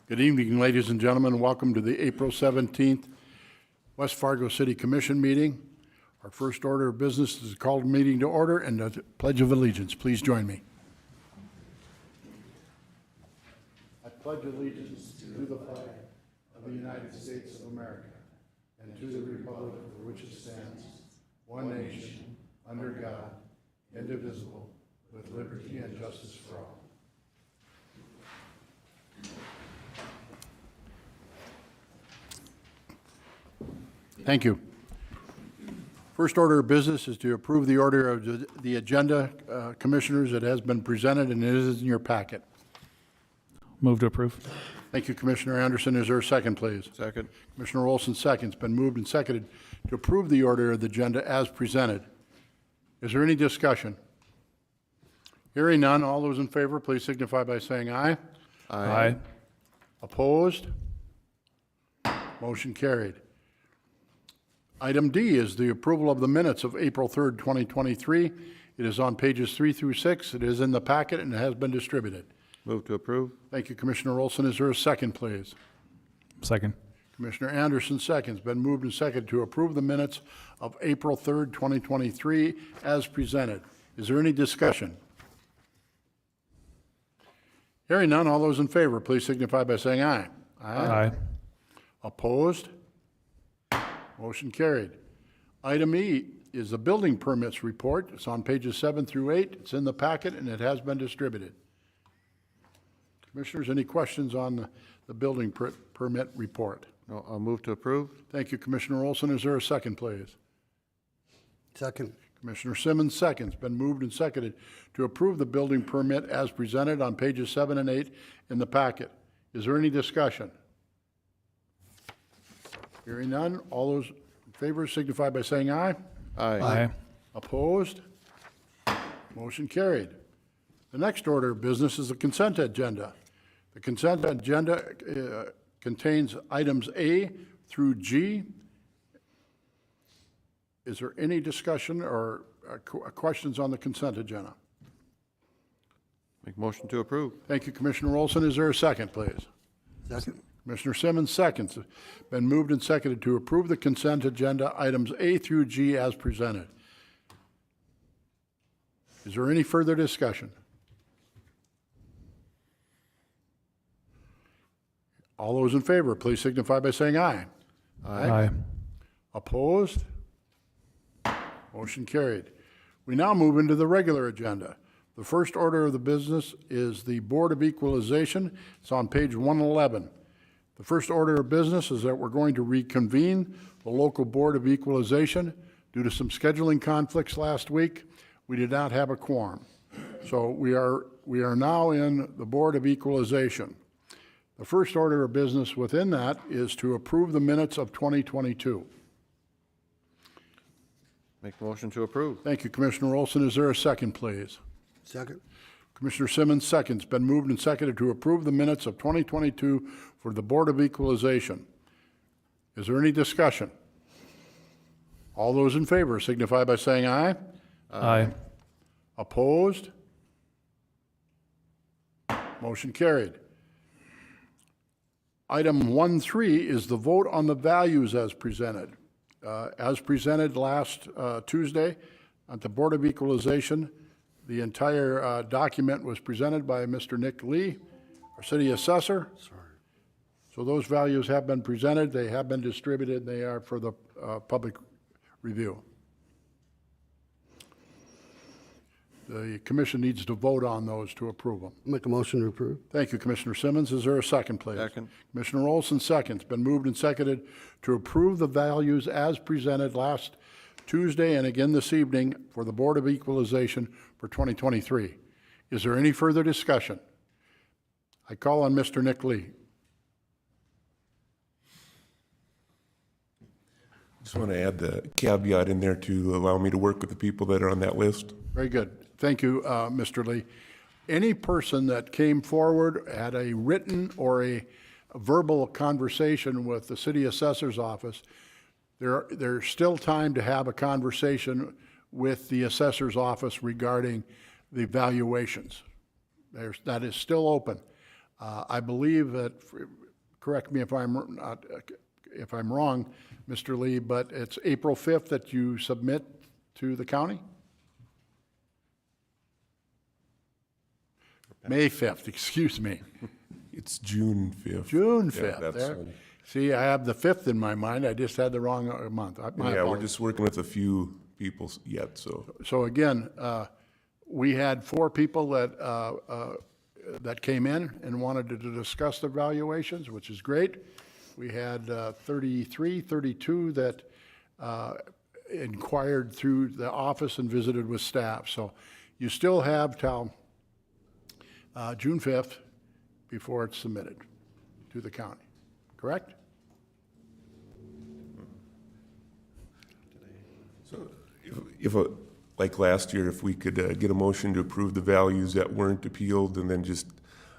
Good evening, ladies and gentlemen. Welcome to the April 17th West Fargo City Commission meeting. Our first order of business is to call the meeting to order and the Pledge of Allegiance. Please join me. I pledge allegiance to the flag of the United States of America and to the republic for which it stands, one nation, under God, indivisible, with liberty and justice for all. Thank you. First order of business is to approve the order of the agenda, Commissioners. It has been presented and it is in your packet. Move to approve. Thank you, Commissioner Anderson. Is there a second, please? Second. Commissioner Olson seconds. Been moved and seconded to approve the order of the agenda as presented. Is there any discussion? Hearing none, all those in favor, please signify by saying aye. Aye. Opposed? Motion carried. Item D is the approval of the minutes of April 3rd, 2023. It is on pages 3 through 6. It is in the packet and it has been distributed. Move to approve. Thank you, Commissioner Olson. Is there a second, please? Second. Commissioner Anderson seconds. Been moved and seconded to approve the minutes of April 3rd, 2023 as presented. Is there any discussion? Hearing none, all those in favor, please signify by saying aye. Aye. Opposed? Motion carried. Item E is the building permits report. It's on pages 7 through 8. It's in the packet and it has been distributed. Commissioners, any questions on the building permit report? No, I'll move to approve. Thank you, Commissioner Olson. Is there a second, please? Second. Commissioner Simmons seconds. Been moved and seconded to approve the building permit as presented on pages 7 and 8 in the packet. Is there any discussion? Hearing none, all those in favor signify by saying aye. Aye. Opposed? Motion carried. The next order of business is the consent agenda. The consent agenda contains items A through G. Is there any discussion or questions on the consent agenda? Make motion to approve. Thank you, Commissioner Olson. Is there a second, please? Second. Commissioner Simmons seconds. Been moved and seconded to approve the consent agenda items A through G as presented. Is there any further discussion? All those in favor, please signify by saying aye. Aye. Opposed? Motion carried. We now move into the regular agenda. The first order of the business is the Board of Equalization. It's on page 111. The first order of business is that we're going to reconvene the local Board of Equalization. Due to some scheduling conflicts last week, we did not have a quorum. So we are now in the Board of Equalization. The first order of business within that is to approve the minutes of 2022. Make motion to approve. Thank you, Commissioner Olson. Is there a second, please? Second. Commissioner Simmons seconds. Been moved and seconded to approve the minutes of 2022 for the Board of Equalization. Is there any discussion? All those in favor signify by saying aye. Aye. Opposed? Motion carried. Item 1.3 is the vote on the values as presented. As presented last Tuesday at the Board of Equalization, the entire document was presented by Mr. Nick Lee, our city assessor. So those values have been presented, they have been distributed, they are for the public review. The commission needs to vote on those to approve them. Make a motion to approve. Thank you, Commissioner Simmons. Is there a second, please? Second. Commissioner Olson seconds. Been moved and seconded to approve the values as presented last Tuesday and again this evening for the Board of Equalization for 2023. Is there any further discussion? I call on Mr. Nick Lee. Just want to add the caveat in there to allow me to work with the people that are on that list. Very good. Thank you, Mr. Lee. Any person that came forward, had a written or a verbal conversation with the city assessor's office, there's still time to have a conversation with the assessor's office regarding the valuations. That is still open. I believe that, correct me if I'm not, if I'm wrong, Mr. Lee, but it's April 5th that you submit to the county? May 5th, excuse me. It's June 5th. June Yeah, 5th. that's There. funny. See, I have the 5th in my mind. I just had the wrong month. My Yeah, we're apologies. just working with a few people yet, so. So again, we had 4 people that came in and wanted to discuss the valuations, which is great. We had 32 that inquired through the office and visited with staff. So you still have till June 5th before it's submitted to the county, correct? So if, like last year, if we could get a motion to approve the values that weren't appealed and then just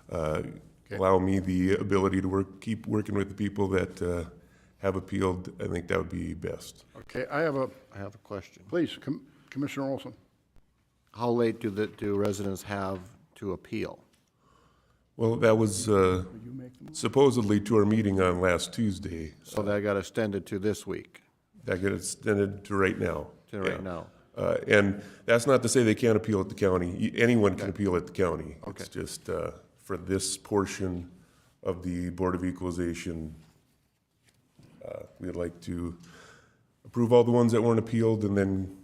allow me the ability to keep working with the people that have appealed, I think that would be best. Okay, I have a question. please, Commissioner Olson. How late do residents have to appeal? Well, that was supposedly to our meeting on last Tuesday. So that got extended to this week, That got extended to right now. to right now? And that's not to say they can't appeal at the county. Anyone can appeal at the county. Okay. It's just for this portion of the Board of Equalization, we'd like to approve all the ones that weren't appealed and then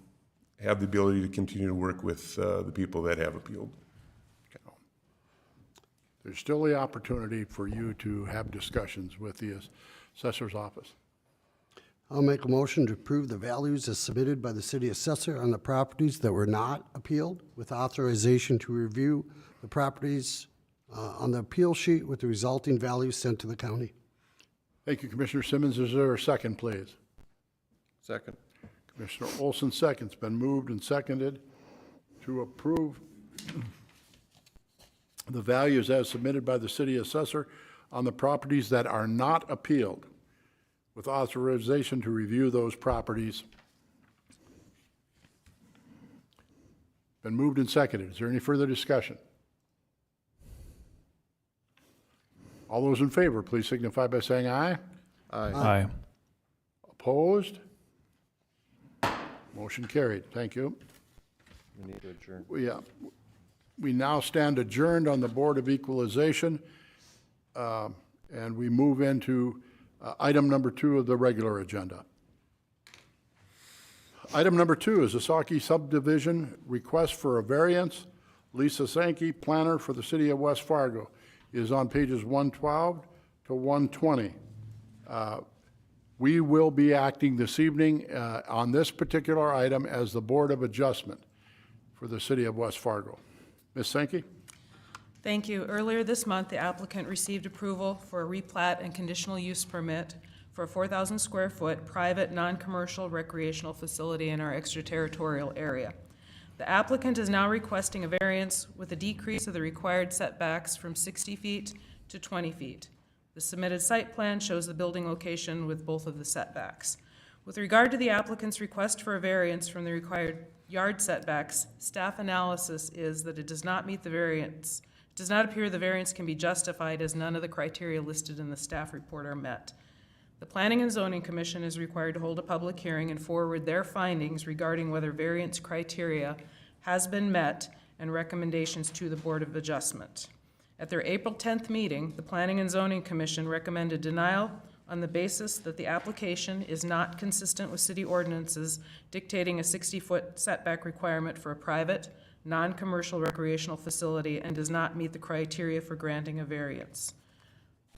have the ability to continue to work with the people that have appealed. There's still the opportunity for you to have discussions with the assessor's office. I'll make a motion to approve the values as submitted by the city assessor on the properties that were not appealed, with authorization to review the properties on the appeal sheet with the resulting values sent to the county. Thank you, Commissioner Simmons. Is there a second, please? Second. Commissioner Olson seconds. Been moved and seconded to approve the values as submitted by the city assessor on the properties that are not appealed, with authorization to review those properties. Been moved and seconded. Is there any further discussion? All those in favor, please signify by saying aye. Aye. Opposed? Motion carried. Thank you. We need to adjourn. We now stand adjourned on the Board of Equalization, and we move into item number 2 of the regular agenda. Item number 2 is the Saukey subdivision request for a variance. Lisa Sankey, planner for the city of West Fargo, is on pages 112 to 120. We will be acting this evening on this particular item as the Board of Adjustment for the city of West Fargo. Ms. Sankey? Thank you. Earlier this month, the applicant received approval for a replat and conditional use permit for a 4,000 square foot private, non-commercial recreational facility in our extraterritorial area. The applicant is now requesting a variance with a decrease of the required setbacks from 60 feet to 20 feet. The submitted site plan shows the building location with both of the setbacks. With regard to the applicant's request for a variance from the required yard setbacks, staff analysis is that it does not meet the variance. It does not appear the variance can be justified as none of the criteria listed in the staff report are met. The Planning and Zoning Commission is required to hold a public hearing and forward their findings regarding whether variance criteria has been met and recommendations to the Board of Adjustment. At their April 10th meeting, the Planning and Zoning Commission recommended denial on the basis that the application is not consistent with city ordinances dictating a 60-foot setback requirement for a private, non-commercial recreational facility and does not meet the criteria for granting a variance.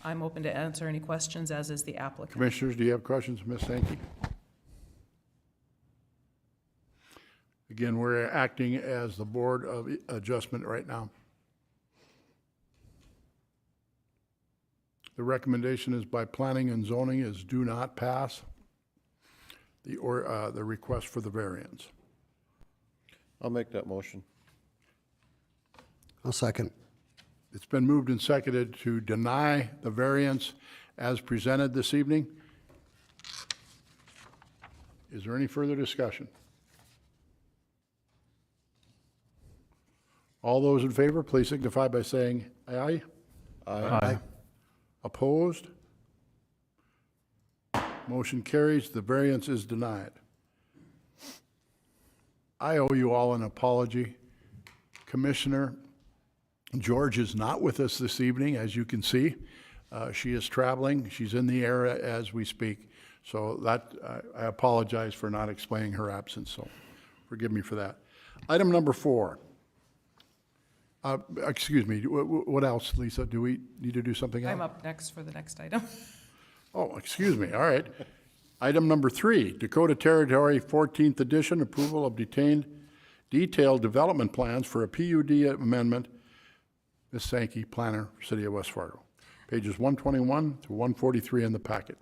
I'm open to answer any questions, as is the applicant. Commissioners, do you have questions, Ms. Sankey? Again, we're acting as the Board of Adjustment right now. The recommendation is by Planning and Zoning is do not pass the request for the variance. I'll make that motion. I'll second. It's been moved and seconded to deny the variance as presented this evening. Is there any further discussion? All those in favor, please signify by saying aye. Aye. Opposed? Motion carries. The variance is denied. I owe you all an apology. Commissioner George is not with us this evening, as you can see. She is traveling. She's in the area as we speak. So that, I apologize for not explaining her absence, so forgive me for that. Item number 4. Excuse me, what else, Lisa? Do we need to do something else? I'm up next for the next item. Oh, excuse me, all right. Item number 3, Dakota Territory 14th Edition, approval of detailed development plans for a PUD amendment. Ms. Sankey, planner, City of West Fargo. Pages 121 to 143 in the packet.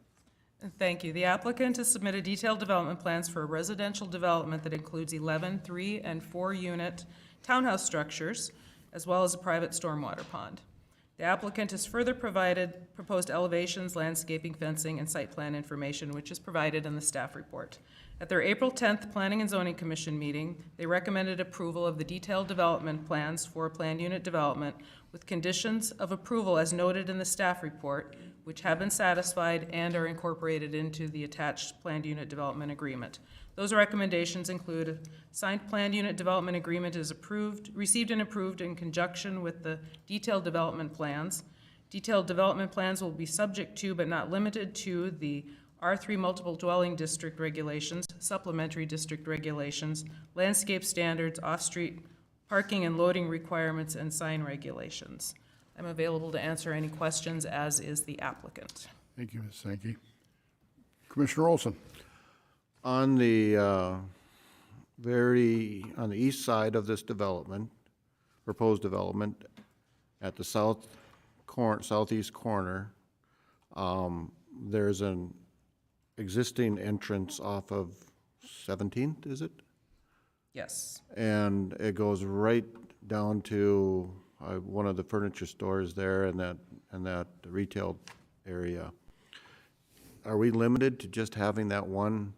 Thank you. The applicant has submitted detailed development plans for a residential development that includes 11 3- and 4-unit townhouse structures, as well as a private stormwater pond. The applicant has further provided proposed elevations, landscaping, fencing, and site plan information, which is provided in the staff report. At their April 10th Planning and Zoning Commission meeting, they recommended approval of the detailed development plans for planned unit development with conditions of approval as noted in the staff report, which have been satisfied and are incorporated into the attached planned unit development agreement. Those recommendations include a signed planned unit development agreement is received and approved in conjunction with the detailed development plans. Detailed development plans will be subject to, but not limited to, the R3 multiple dwelling district regulations, supplementary district regulations, landscape standards, off-street parking and loading requirements, and sign regulations. I'm available to answer any questions, as is the applicant. Thank you, Ms. Sankey. Commissioner Olson? On the on the east side of this development, proposed development, at the southeast corner, there's an existing entrance off of 17th, is it? Yes. And it goes right down to one of the furniture stores there and that retail area. Are we limited to just having that one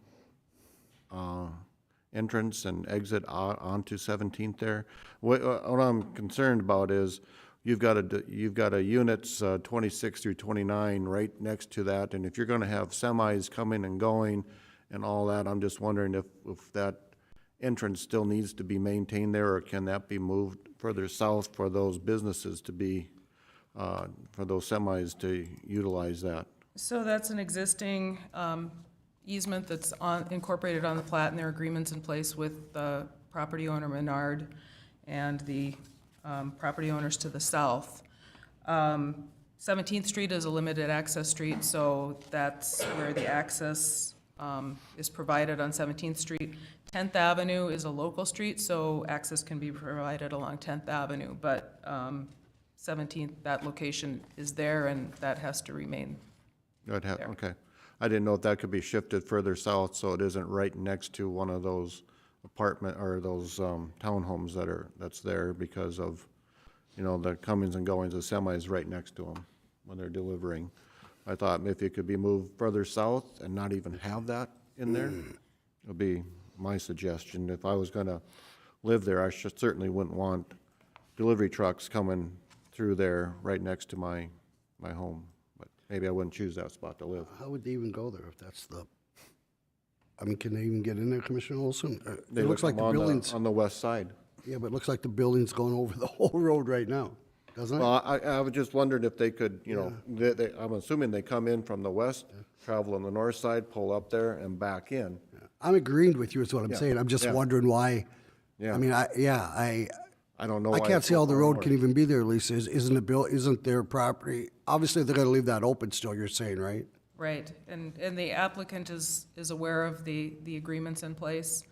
entrance and exit onto 17th there? What I'm concerned about is you've got a units 26 through 29 right next to that, and if you're going to have semis coming and going and all that, I'm just wondering if that entrance still needs to be maintained there, or can that be moved further south for those businesses to be, for those semis to utilize that? So that's an existing easement that's incorporated on the plat, and there are agreements in place with the property owner Menard and the property owners to the south. 17th Street is a limited access street, so that's where the access is provided on 17th Street. 10th Avenue is a local street, so access can be provided along 10th Avenue, but 17th, that location is there, and that has to remain there. Okay. I didn't know if that could be shifted further south so it isn't right next to one of those apartment or those townhomes that's there because of, the comings and goings of semis right next to them when they're delivering. I thought if it could be moved further south and not even have that in there, it would be my suggestion. If I was going to live there, I certainly wouldn't want delivery trucks coming through there right next to my home. But maybe I wouldn't choose that spot to live. How would they even go there if that's can they even get in there, Commissioner Olson? They It looks like the building's, on the west side. yeah, but it looks like the building's going over the whole road right now, doesn't it? Well, I was just wondering if they could, I'm assuming they come in from the west, travel on the north side, pull up there and back in. I'm agreeing with you is what I'm Yeah, saying. I'm just yeah. wondering why. Yeah. I mean, I I don't know. I why can't it's see how the so road north. can even be there, Lisa. Isn't their property, obviously they're gonna leave that open still, you're saying, right? Right, and the applicant is aware of the agreements in place.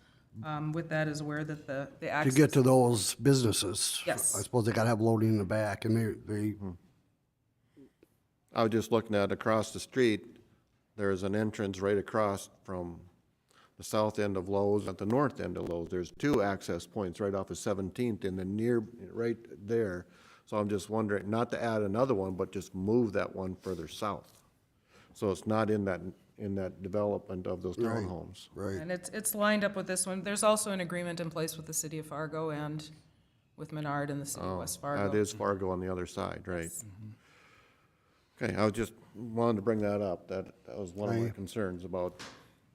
With that, is aware that the To access. get to those businesses. Yes. I suppose they gotta have loading in the back and they, I was just looking at across the street, there's an entrance right across from the south end of Lowe's, at the north end of Lowe's. There's two access points right off of 17th and then right there. So I'm just wondering, not to add another one, but just move that one further south. So it's not in that development of those townhomes. right. And it's lined up with this one. There's also an agreement in place with the city of Fargo and with Menard and the city of West Fargo. That is Fargo on the other side, right? Okay, I was just wanted to bring that up. That was one of my concerns about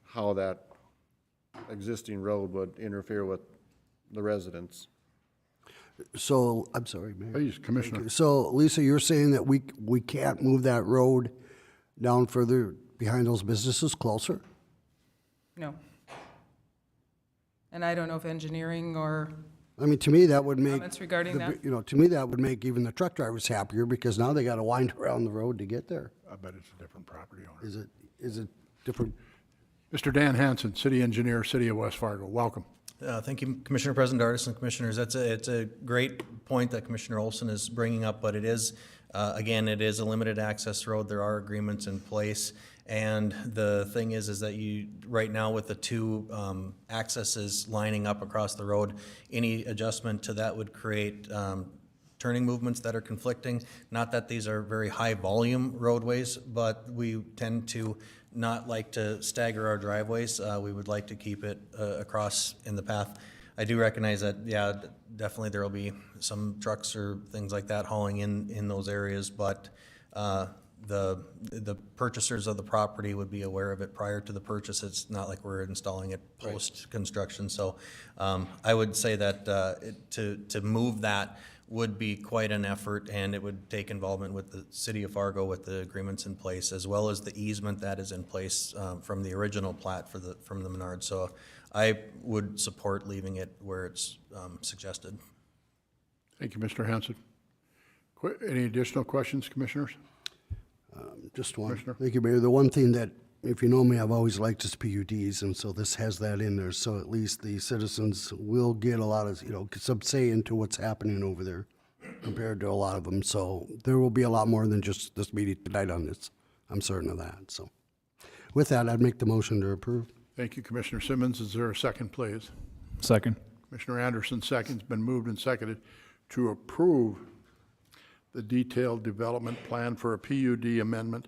how that existing road would interfere with the residents. So, I'm sorry, Mayor. Please, Commissioner. So, Lisa, you're saying that we can't move that road down further behind those businesses closer? No. And I don't know if engineering or I mean, to me, that would make. comments regarding that? You know, to me, that would make even the truck drivers happier because now they gotta wind around the road to get there. I bet it's a different property owner. Is it different? Mr. Dan Hanson, City Engineer, City of West Fargo. Welcome. Thank you, Commissioner President Dardis and Commissioners. It's a great point that Commissioner Olson is bringing up, but it is, again, it is a limited access road. There are agreements in place. And the thing is that you, right now with the two accesses lining up across the road, any adjustment to that would create turning movements that are conflicting. Not that these are very high volume roadways, but we tend to not like to stagger our driveways. We would like to keep it across in the path. I do recognize that, yeah, definitely there will be some trucks or things like that hauling in those areas, but the purchasers of the property would be aware of it prior to the purchase. It's not like we're installing it post-construction. So I would say that to move that would be quite an effort, and it would take involvement with the City of Fargo with the agreements in place, as well as the easement that is in place from the original plat from the Menard. So I would support leaving it where it's suggested. Thank you, Mr. Hanson. Any additional questions, Commissioners? Just one. Commissioner? Thank you, Mayor. The one thing that, if you know me, I've always liked is PUDs, and so this has that in there. So at least the citizens will get a lot of, some say into what's happening over there compared to a lot of them. So there will be a lot more than just this meeting tonight on this. I'm certain of that. So with that, I'd make the motion to approve. Thank you, Commissioner Simmons. Is there a second, please? Second. Commissioner Anderson, second's been moved and seconded to approve the detailed development plan for a PUD amendment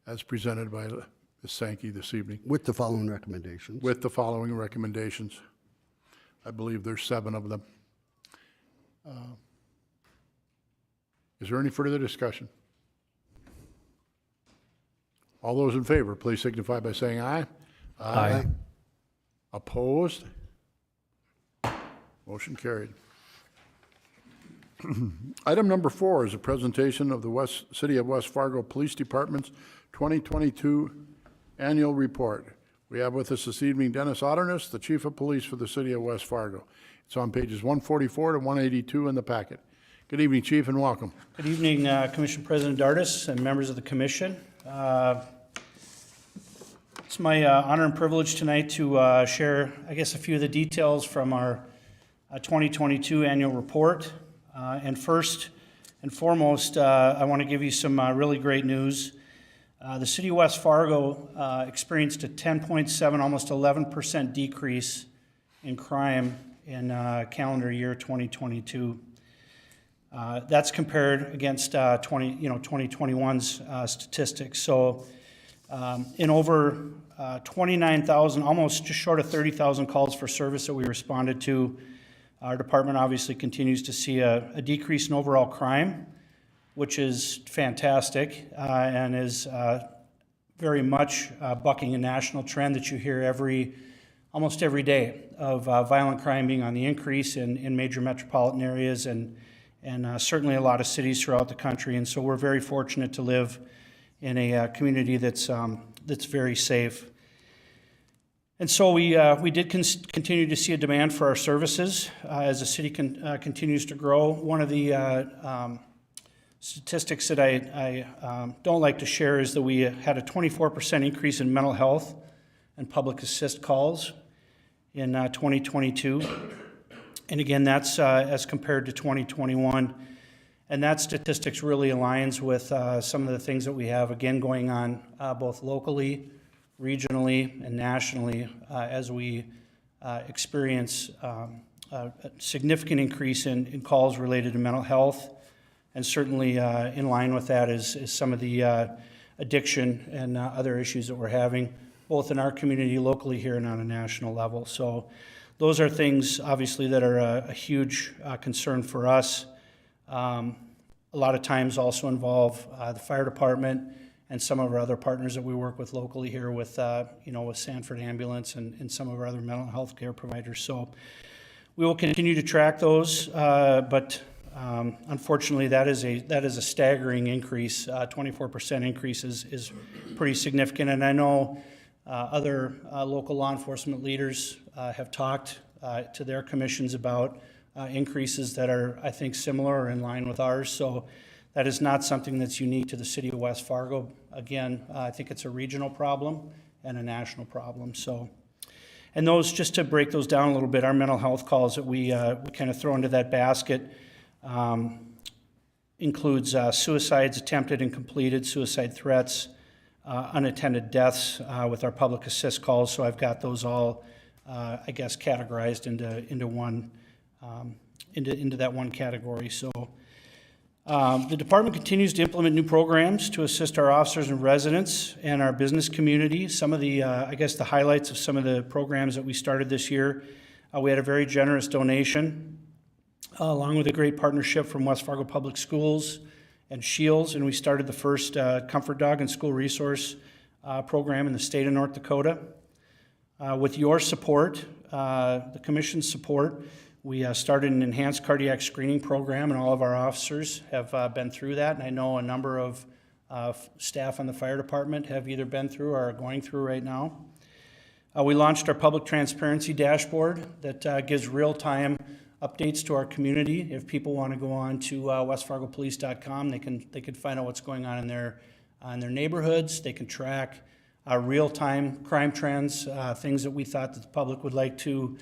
as presented by Ms. Sankey this evening, With the following recommendations. with the following recommendations. I believe there's 7 of them. Is there any further discussion? All those in favor, please signify by saying aye. Aye. Opposed? Motion carried. Item number 4 is a presentation of the City of West Fargo Police Department's 2022 Annual Report. We have with us this evening Dennis Otterness, the Chief of Police for the City of West Fargo. It's on pages 144 to 182 in the packet. Good evening, Chief, and welcome. Good evening, Commissioner President Dardis and members of the Commission. It's my honor and privilege tonight to share, I guess, a few of the details from our 2022 annual report. And first and foremost, I want to give you some really great news. The City of West Fargo experienced a 10.7, almost 11% decrease in crime in calendar year 2022. That's compared against 2021's statistics. So in over 29,000, almost just short of 30,000 calls for service that we responded to, our department obviously continues to see a decrease in overall crime, which is fantastic and is very much bucking a national trend that you hear almost every day of violent crime being on the increase in major metropolitan areas and certainly a lot of cities throughout the country. And so we're very fortunate to live in a community that's very safe. And so we did continue to see a demand for our services as the city continues to grow. One of the statistics that I don't like to share is that we had a 24% increase in mental health and public assist calls in 2022. And again, that's as compared to 2021. And that statistics really aligns with some of the things that we have, again, going on both locally, regionally, and nationally as we experience a significant increase in calls related to mental health. And certainly in line with that is some of the addiction and other issues that we're having, both in our community locally here and on a national level. So those are things, obviously, that are a huge concern for us. a lot of times also involve the fire department and some of our other partners that we work with locally here with, with Sanford Ambulance and some of our other mental health care providers. So we will continue to track those, but unfortunately, that is a staggering increase. 24% increase is pretty significant, and I know other local law enforcement leaders have talked to their commissions about increases that are, I think, similar or in line with ours. So that is not something that's unique to the city of West Fargo. Again, I think it's a regional problem and a national problem. So, and those, just to break those down a little bit, our mental health calls that we kind of throw into that basket includes suicides attempted and completed, suicide threats, unattended deaths with our public assist calls. So I've got those all, I guess, categorized into one into that one category. So the department continues to implement new programs to assist our officers and residents and our business community. Some of the, I guess, the highlights of some of the programs that we started this year. We had a very generous donation, along with a great partnership from West Fargo Public Schools and Shields, and we started the first Comfort Dog and School Resource program in the state of North Dakota. With your support, the commission's support, we started an enhanced cardiac screening program, and all of our officers have been through that, and I know a number of staff on the fire department have either been through or are going through right now. We launched our public transparency dashboard that gives real-time updates to our community. If people want to go on to westfargopolice.com, they can find out what's going on in their neighborhoods. They can track real-time crime trends, things that we thought that the public would like to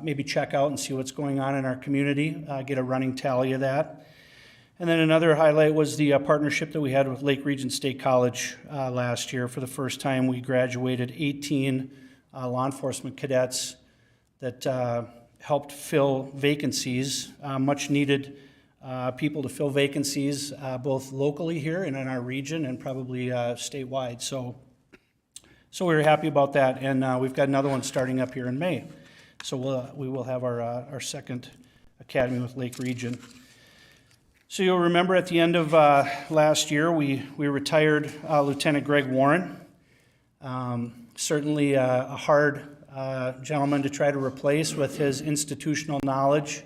maybe check out and see what's going on in our community, get a running tally of that. And then another highlight was the partnership that we had with Lake Region State College last year. For the first time, we graduated 18 law enforcement cadets that helped fill vacancies, much needed people to fill vacancies both locally here and in our region and probably statewide. So we were happy about that, and we've got another one starting up here in May. So we will have our second academy with Lake Region. So you'll remember at the end of last year, we retired Lieutenant Greg Warren. Certainly a hard gentleman to try to replace with his institutional knowledge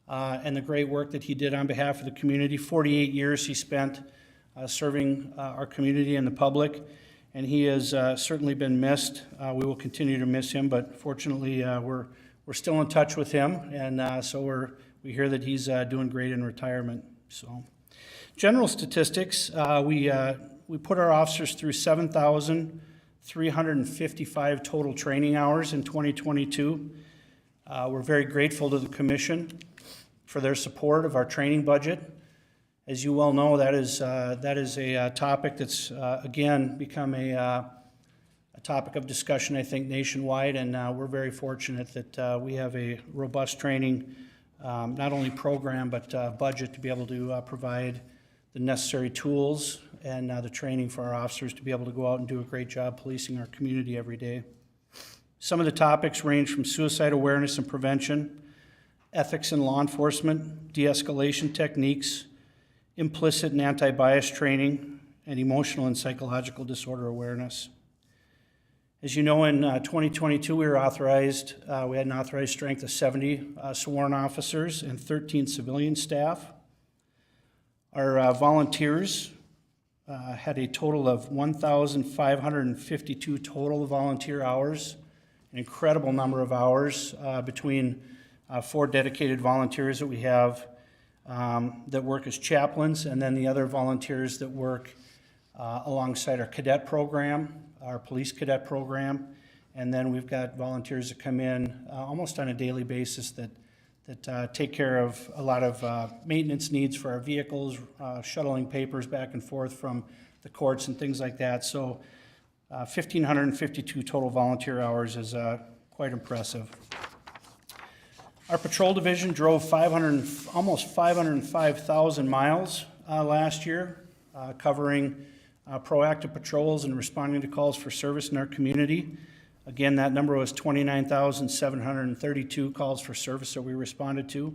and the great work that he did on behalf of the community. 48 years he spent serving our community and the public, and he has certainly been missed. We will continue to miss him, but fortunately we're still in touch with him, and so we hear that he's doing great in retirement. So, general statistics, we put our officers through 7,355 total training hours in 2022. We're very grateful to the commission for their support of our training budget. As you well know, that is a topic that's again become a topic of discussion, I think, nationwide, and we're very fortunate that we have a robust training, not only program, but budget to be able to provide the necessary tools and the training for our officers to be able to go out and do a great job policing our community every day. Some of the topics range from suicide awareness and prevention, ethics in law enforcement, de-escalation techniques, implicit and anti-bias training, and emotional and psychological disorder awareness. As you know, in 2022, we had an authorized strength of 70 sworn officers and 13 civilian staff. Our volunteers had a total of 1,552 total volunteer hours, an incredible number of hours between 4 dedicated volunteers that we have that work as chaplains, and then the other volunteers that work alongside our cadet program, our police cadet program, and then we've got volunteers that come in almost on a daily basis that take care of a lot of maintenance needs for our vehicles, shuttling papers back and forth from the courts and things like that. So 1,552 total volunteer hours is quite impressive. Our patrol division drove almost 505,000 miles last year, covering proactive patrols and responding to calls for service in our community. Again, that number was 29,732 calls for service that we responded to.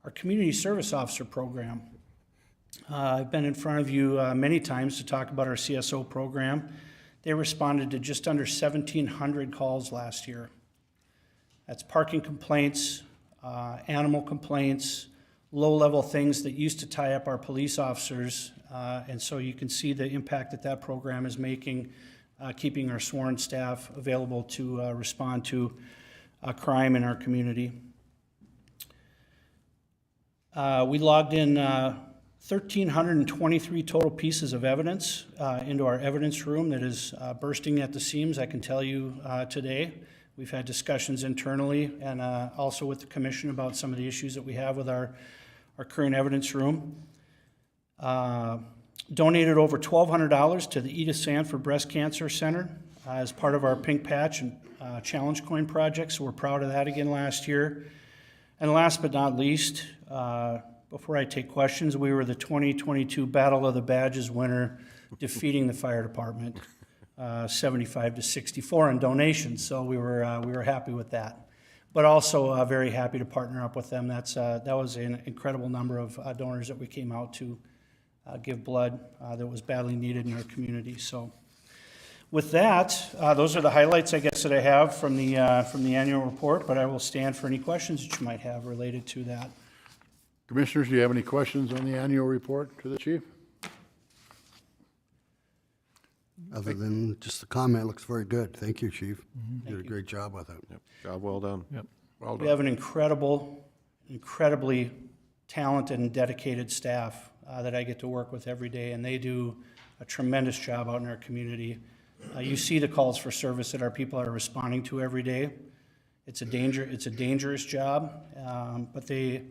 our Community Service Officer Program. I've been in front of you many times to talk about our CSO program. They responded to just under 1,700 calls last year. That's parking complaints, animal complaints, low-level things that used to tie up our police officers. And so you can see the impact that that program is making, keeping our sworn staff available to respond to crime in our community. We logged in 1,323 total pieces of evidence into our evidence room that is bursting at the seams, I can tell you today. We've had discussions internally and also with the commission about some of the issues that we have with our current evidence room. Donated over $1,200 to the Edith Sanford Breast Cancer Center as part of our Pink Patch and Challenge Coin project, so we're proud of that again last year. And last but not least, before I take questions, we were the 2022 Battle of the Badges winner, defeating the fire department 75-64 in donations. So we were happy with that, but also very happy to partner up with them. That was an incredible number of donors that we came out to give blood that was badly needed in our community. So with that, those are the highlights, I guess, that I have from the annual report. But I will stand for any questions that you might have related to that. Commissioners, do you have any questions on the annual report to the chief? Other than just the comment, looks very good. Thank you, Chief. You did a great job with it. Yep, job well done. Yep. Well We done. have an incredibly talented and dedicated staff that I get to work with every day, and they do a tremendous job out in our community. You see the calls for service that our people are responding to every day. It's a dangerous job, but they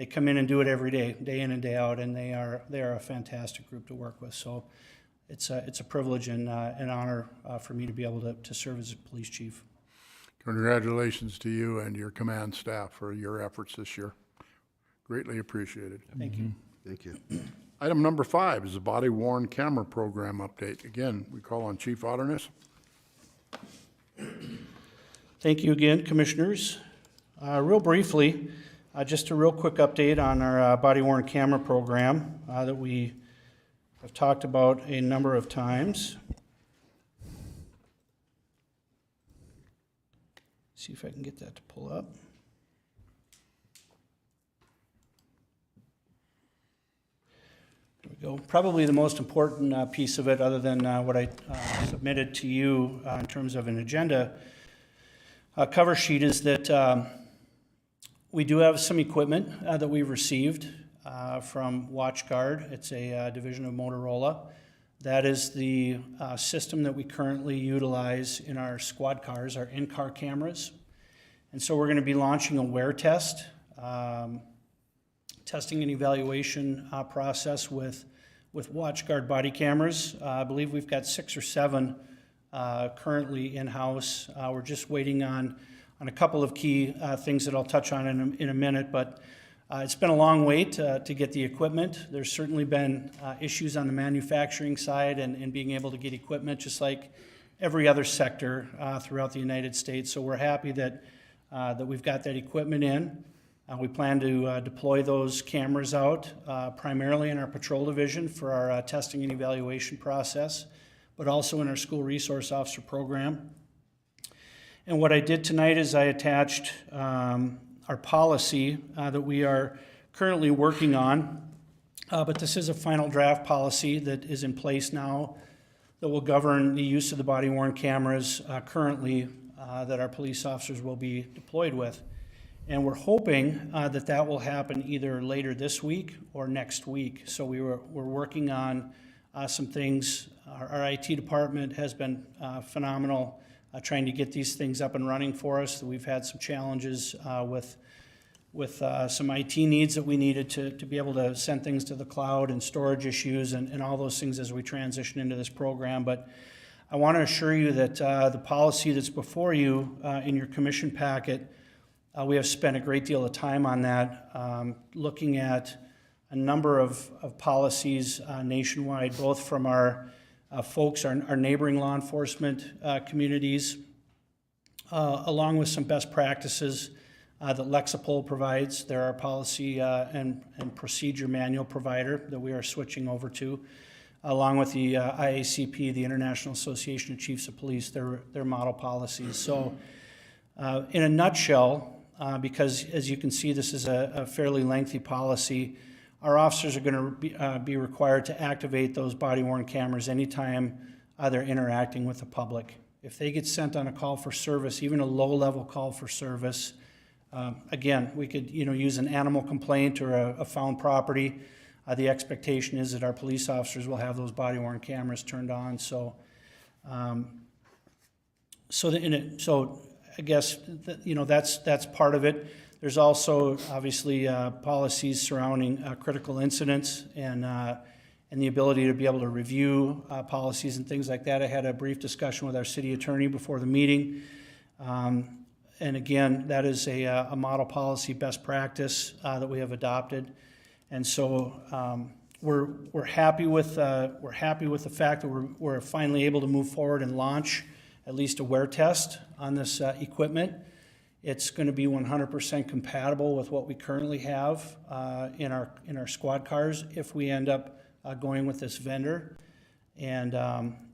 come in and do it every day in and day out, and they are a fantastic group to work with. So it's a privilege and an honor for me to be able to serve as a police chief. Congratulations to you and your command staff for your efforts this year. Greatly appreciated. Thank you. Thank you. Item number 5 is the body worn camera program update. Again, we call on Chief Otterness. Thank you again, Commissioners. Real briefly, just a real quick update on our body-worn camera program that we have talked about a number of times. See if I can get that to pull up. There we go. Probably the most important piece of it, other than what I submitted to you in terms of an agenda cover sheet, is that we do have some equipment that we've received from WatchGuard. It's a division of Motorola. That is the system that we currently utilize in our squad cars, our in-car cameras. And so we're going to be launching a wear test, testing and evaluation process with WatchGuard body cameras. I believe we've got 6 or 7 currently in-house. We're just waiting on a couple of key things that I'll touch on in a minute, but it's been a long wait to get the equipment. There's certainly been issues on the manufacturing side and being able to get equipment, just like every other sector throughout the United States. So we're happy that we've got that equipment in. We plan to deploy those cameras out primarily in our patrol division for our testing and evaluation process, but also in our school resource officer program. And what I did tonight is I attached our policy that we are currently working on, but this is a final draft policy that is in place now that will govern the use of the body-worn cameras currently that our police officers will be deployed with. And we're hoping that will happen either later this week or next week. So we're working on some things. Our IT department has been phenomenal trying to get these things up and running for us. We've had some challenges with some IT needs that we needed to be able to send things to the cloud, and storage issues and all those things as we transition into this program. But I want to assure you that the policy that's before you in your commission packet, we have spent a great deal of time on that, looking at a number of policies nationwide, both from our folks, our neighboring law enforcement communities, along with some best practices that Lexipol provides. They're our policy and procedure manual provider that we are switching over to, along with the IACP, the International Association of Chiefs of Police, their model policies. So in a nutshell, because as you can see, this is a fairly lengthy policy, our officers are going to be required to activate those body-worn cameras anytime they're interacting with the public. If they get sent on a call for service, even a low-level call for service, again, we could use an animal complaint or a found property. The expectation is that our police officers will have those body-worn cameras turned on. So, I guess that's part of it. There's also obviously policies surrounding critical incidents and the ability to be able to review policies and things like that. I had a brief discussion with our city attorney before the meeting. And again, that is a model policy best practice that we have adopted. And so we're happy with the fact that we're finally able to move forward and launch at least a wear test on this equipment. It's going to be 100% compatible with what we currently have in our squad cars if we end up going with this vendor. And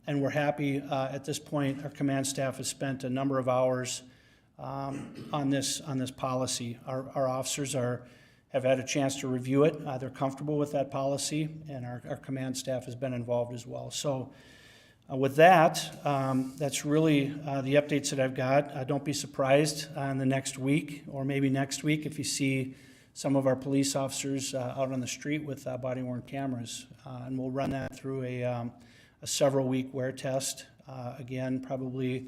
we're happy at this point. Our command staff has spent a number of hours on this policy. Our officers have had a chance to review it. They're comfortable with that policy, and our command staff has been involved as well. So with that, that's really the updates that I've got. Don't be surprised in the next week or maybe next week if you see some of our police officers out on the street with body-worn cameras. And we'll run that through a several-week wear test. Again, probably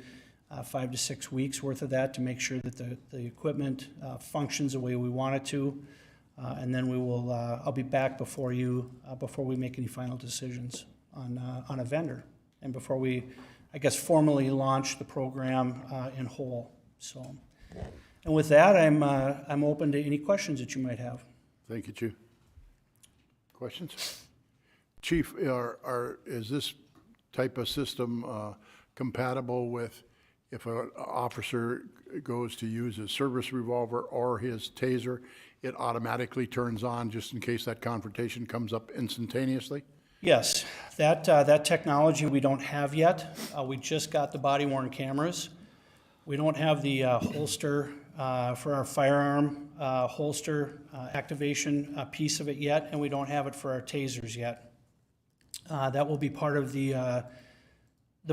5 to 6 weeks worth of that to make sure that the equipment functions the way we want it to. And then I'll be back before you before we make any final decisions on a vendor and before we, I guess, formally launch the program in whole. So, and with that, I'm open to any questions that you might have. Thank you, Chief. Questions? Chief, is this type of system compatible with if an officer goes to use his service revolver or his taser, it automatically turns on just in case that confrontation comes up instantaneously? Yes, that technology we don't have yet. We just got the body-worn cameras. We don't have the holster for our firearm holster activation piece of it yet, and we don't have it for our tasers yet. That will be part of the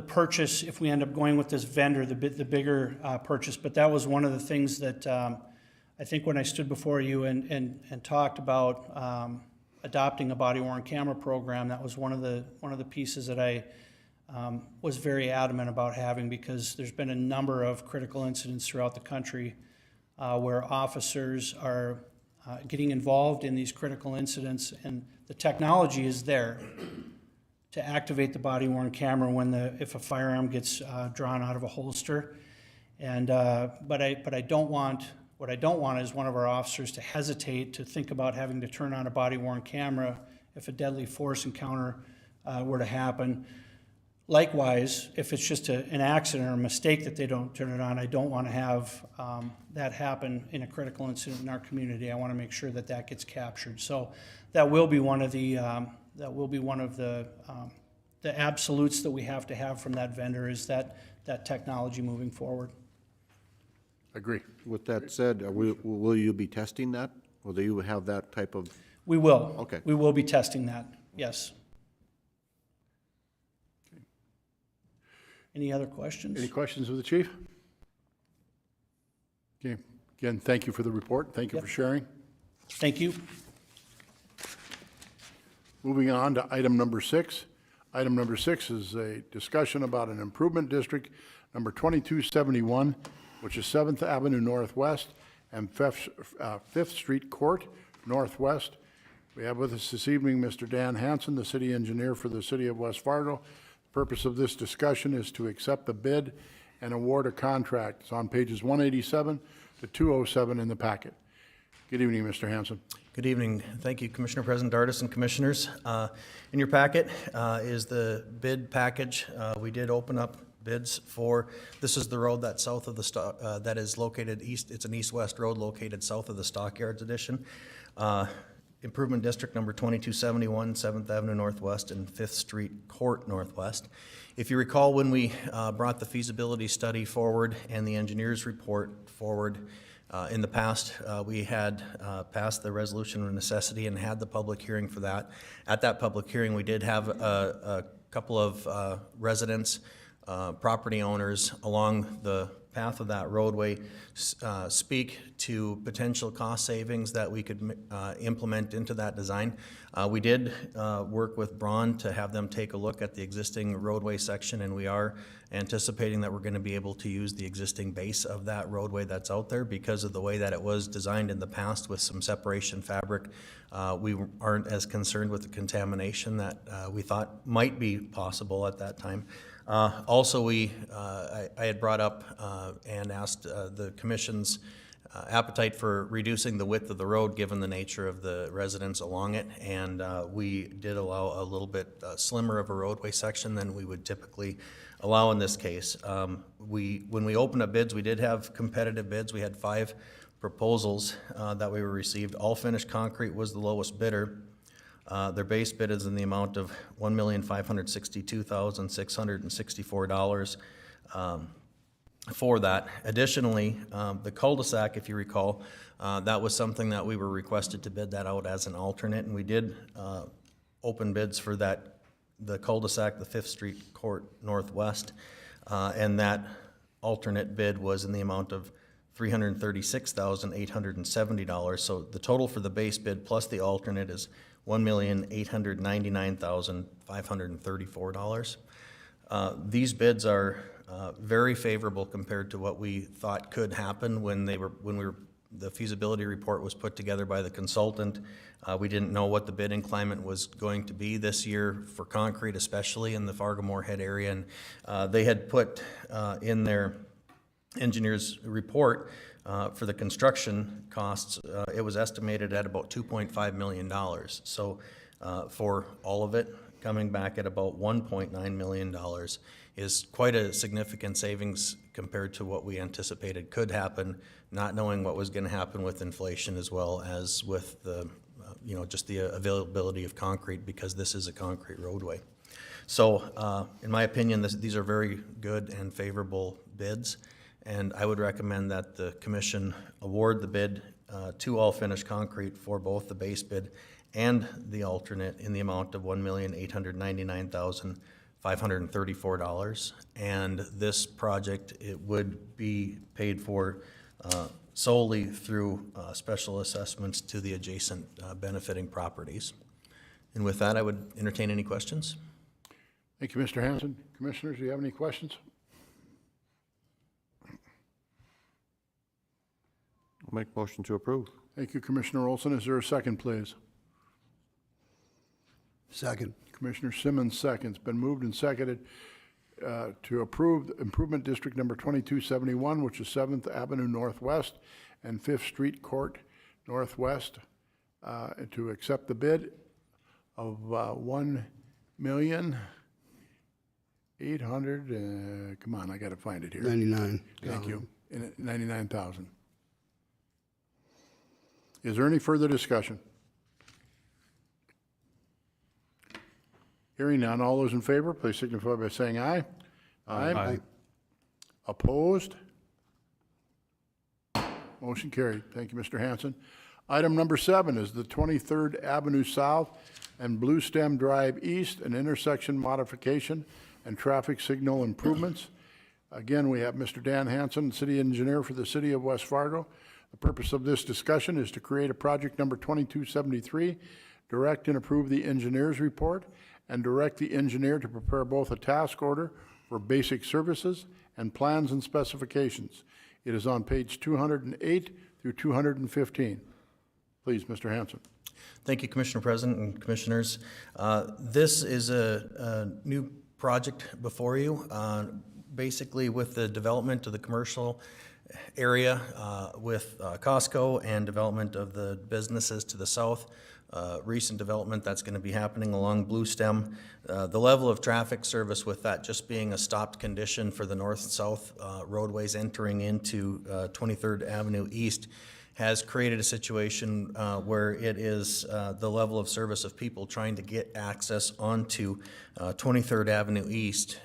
purchase if we end up going with this vendor, the bigger purchase. But that was one of the things that I think when I stood before you and talked about adopting a body-worn camera program, that was one of the pieces that I was very adamant about having, because there's been a number of critical incidents throughout the country where officers are getting involved in these critical incidents, and the technology is there to activate the body-worn camera if a firearm gets drawn out of a holster. And but I don't want. What I don't want is one of our officers to hesitate to think about having to turn on a body-worn camera if a deadly force encounter were to happen. Likewise, if it's just an accident or a mistake that they don't turn it on, I don't want to have that happen in a critical incident in our community. I want to make sure that gets captured. So that will be one of the absolutes that we have to have from that vendor, is that technology moving forward. Agree. With that said, will you be testing that? Will you have that type of? We will. Okay. We will be testing that, yes. Any other questions? Any questions of the chief? Okay. Again, thank you for the report. Thank you for sharing. Thank you. Moving on to item number 6. Item number 6 is a discussion about an improvement district number 2271, which is 7th Avenue Northwest and 5th Street Court Northwest. We have with us this evening Mr. Dan Hansen, the city engineer for the city of West Fargo. The purpose of this discussion is to accept the bid and award a contract. It's on pages 187 to 207 in the packet. Good evening, Mr. Hansen. Good evening. Thank you, Commissioner President Dardis and Commissioners. In your packet is the bid package. We did open up bids for, this is the road that's south of the, that is located east, it's an east-west road located south of the Stockyards addition. Improvement District number 2271, 7th Avenue Northwest and 5th Street Court Northwest. If you recall, when we brought the feasibility study forward and the engineer's report forward in the past, we had passed the resolution of necessity and had the public hearing for that. At that public hearing, we did have a couple of residents, property owners along the path of that roadway speak to potential cost savings that we could implement into that design. We did work with Braun to have them take a look at the existing roadway section, and we are anticipating that we're going to be able to use the existing base of that roadway that's out there because of the way that it was designed in the past with some separation fabric. We aren't as concerned with the contamination that we thought might be possible at that time. Also, I had brought up and asked the commission's appetite for reducing the width of the road given the nature of the residents along it, and we did allow a little bit slimmer of a roadway section than we would typically allow in this case. When we opened up bids, we did have competitive bids. We had 5 proposals that we received. All finished concrete was the lowest bidder. Their base bid is in the amount of $1,562,664 for that. Additionally, the cul-de-sac, if you recall, that was something that we were requested to bid that out as an alternate, and we did open bids for that, the cul-de-sac, the 5th Street Court Northwest, and that alternate bid was in the amount of $336,870. So the total for the base bid plus the alternate is $1,899,534. These bids are very favorable compared to what we thought could happen when the feasibility report was put together by the consultant. We didn't know what the bidding climate was going to be this year for concrete, especially in the Fargo Moorhead area, and they had put in their engineer's report for the construction costs, it was estimated at about $2.5 million. So for all of it, coming back at about $1.9 million is quite a significant savings compared to what we anticipated could happen, not knowing what was going to happen with inflation as well as with the, just the availability of concrete, because this is a concrete roadway. So in my opinion, these are very good and favorable bids. And I would recommend that the commission award the bid to All Finished Concrete for both the base bid and the alternate in the amount of $1,899,534. And this project, it would be paid for solely through special assessments to the adjacent benefiting properties. And with that, I would entertain any questions. Thank you, Mr. Hanson. Commissioners, do you have any questions? I'll make motion to approve. Thank you, Commissioner Olson. Is there a second, please? Second. Commissioner Simmons seconds. Been moved and seconded to approve Improvement District number 2271, which is 7th Avenue Northwest and 5th Street Court Northwest, to accept the bid of $1,800,000. Come on, I got to find it here. 99. Thank you. 99,000. Is there any further discussion? Hearing none, all those in favor, please signify by saying aye. Aye. Opposed? Motion carried. Thank you, Mr. Hanson. Item number 7 is the 23rd Avenue South and Blue Stem Drive East, an intersection modification and traffic signal improvements. Again, we have Mr. Dan Hanson, City Engineer for the City of West Fargo. The purpose of this discussion is to create a project number 2273, direct and approve the engineer's report, and direct the engineer to prepare both a task order for basic services and plans and specifications. It is on page 208 through 215. Please, Mr. Hanson. Thank you, Commissioner President and Commissioners. This is a new project before you. Basically, with the development of the commercial area with Costco and development of the businesses to the south, recent development that's going to be happening along Blue Stem. The level of traffic service with that just being a stopped condition for the north-south roadways entering into 23rd Avenue East has created a situation where it is the level of service of people trying to get access onto 23rd Avenue East.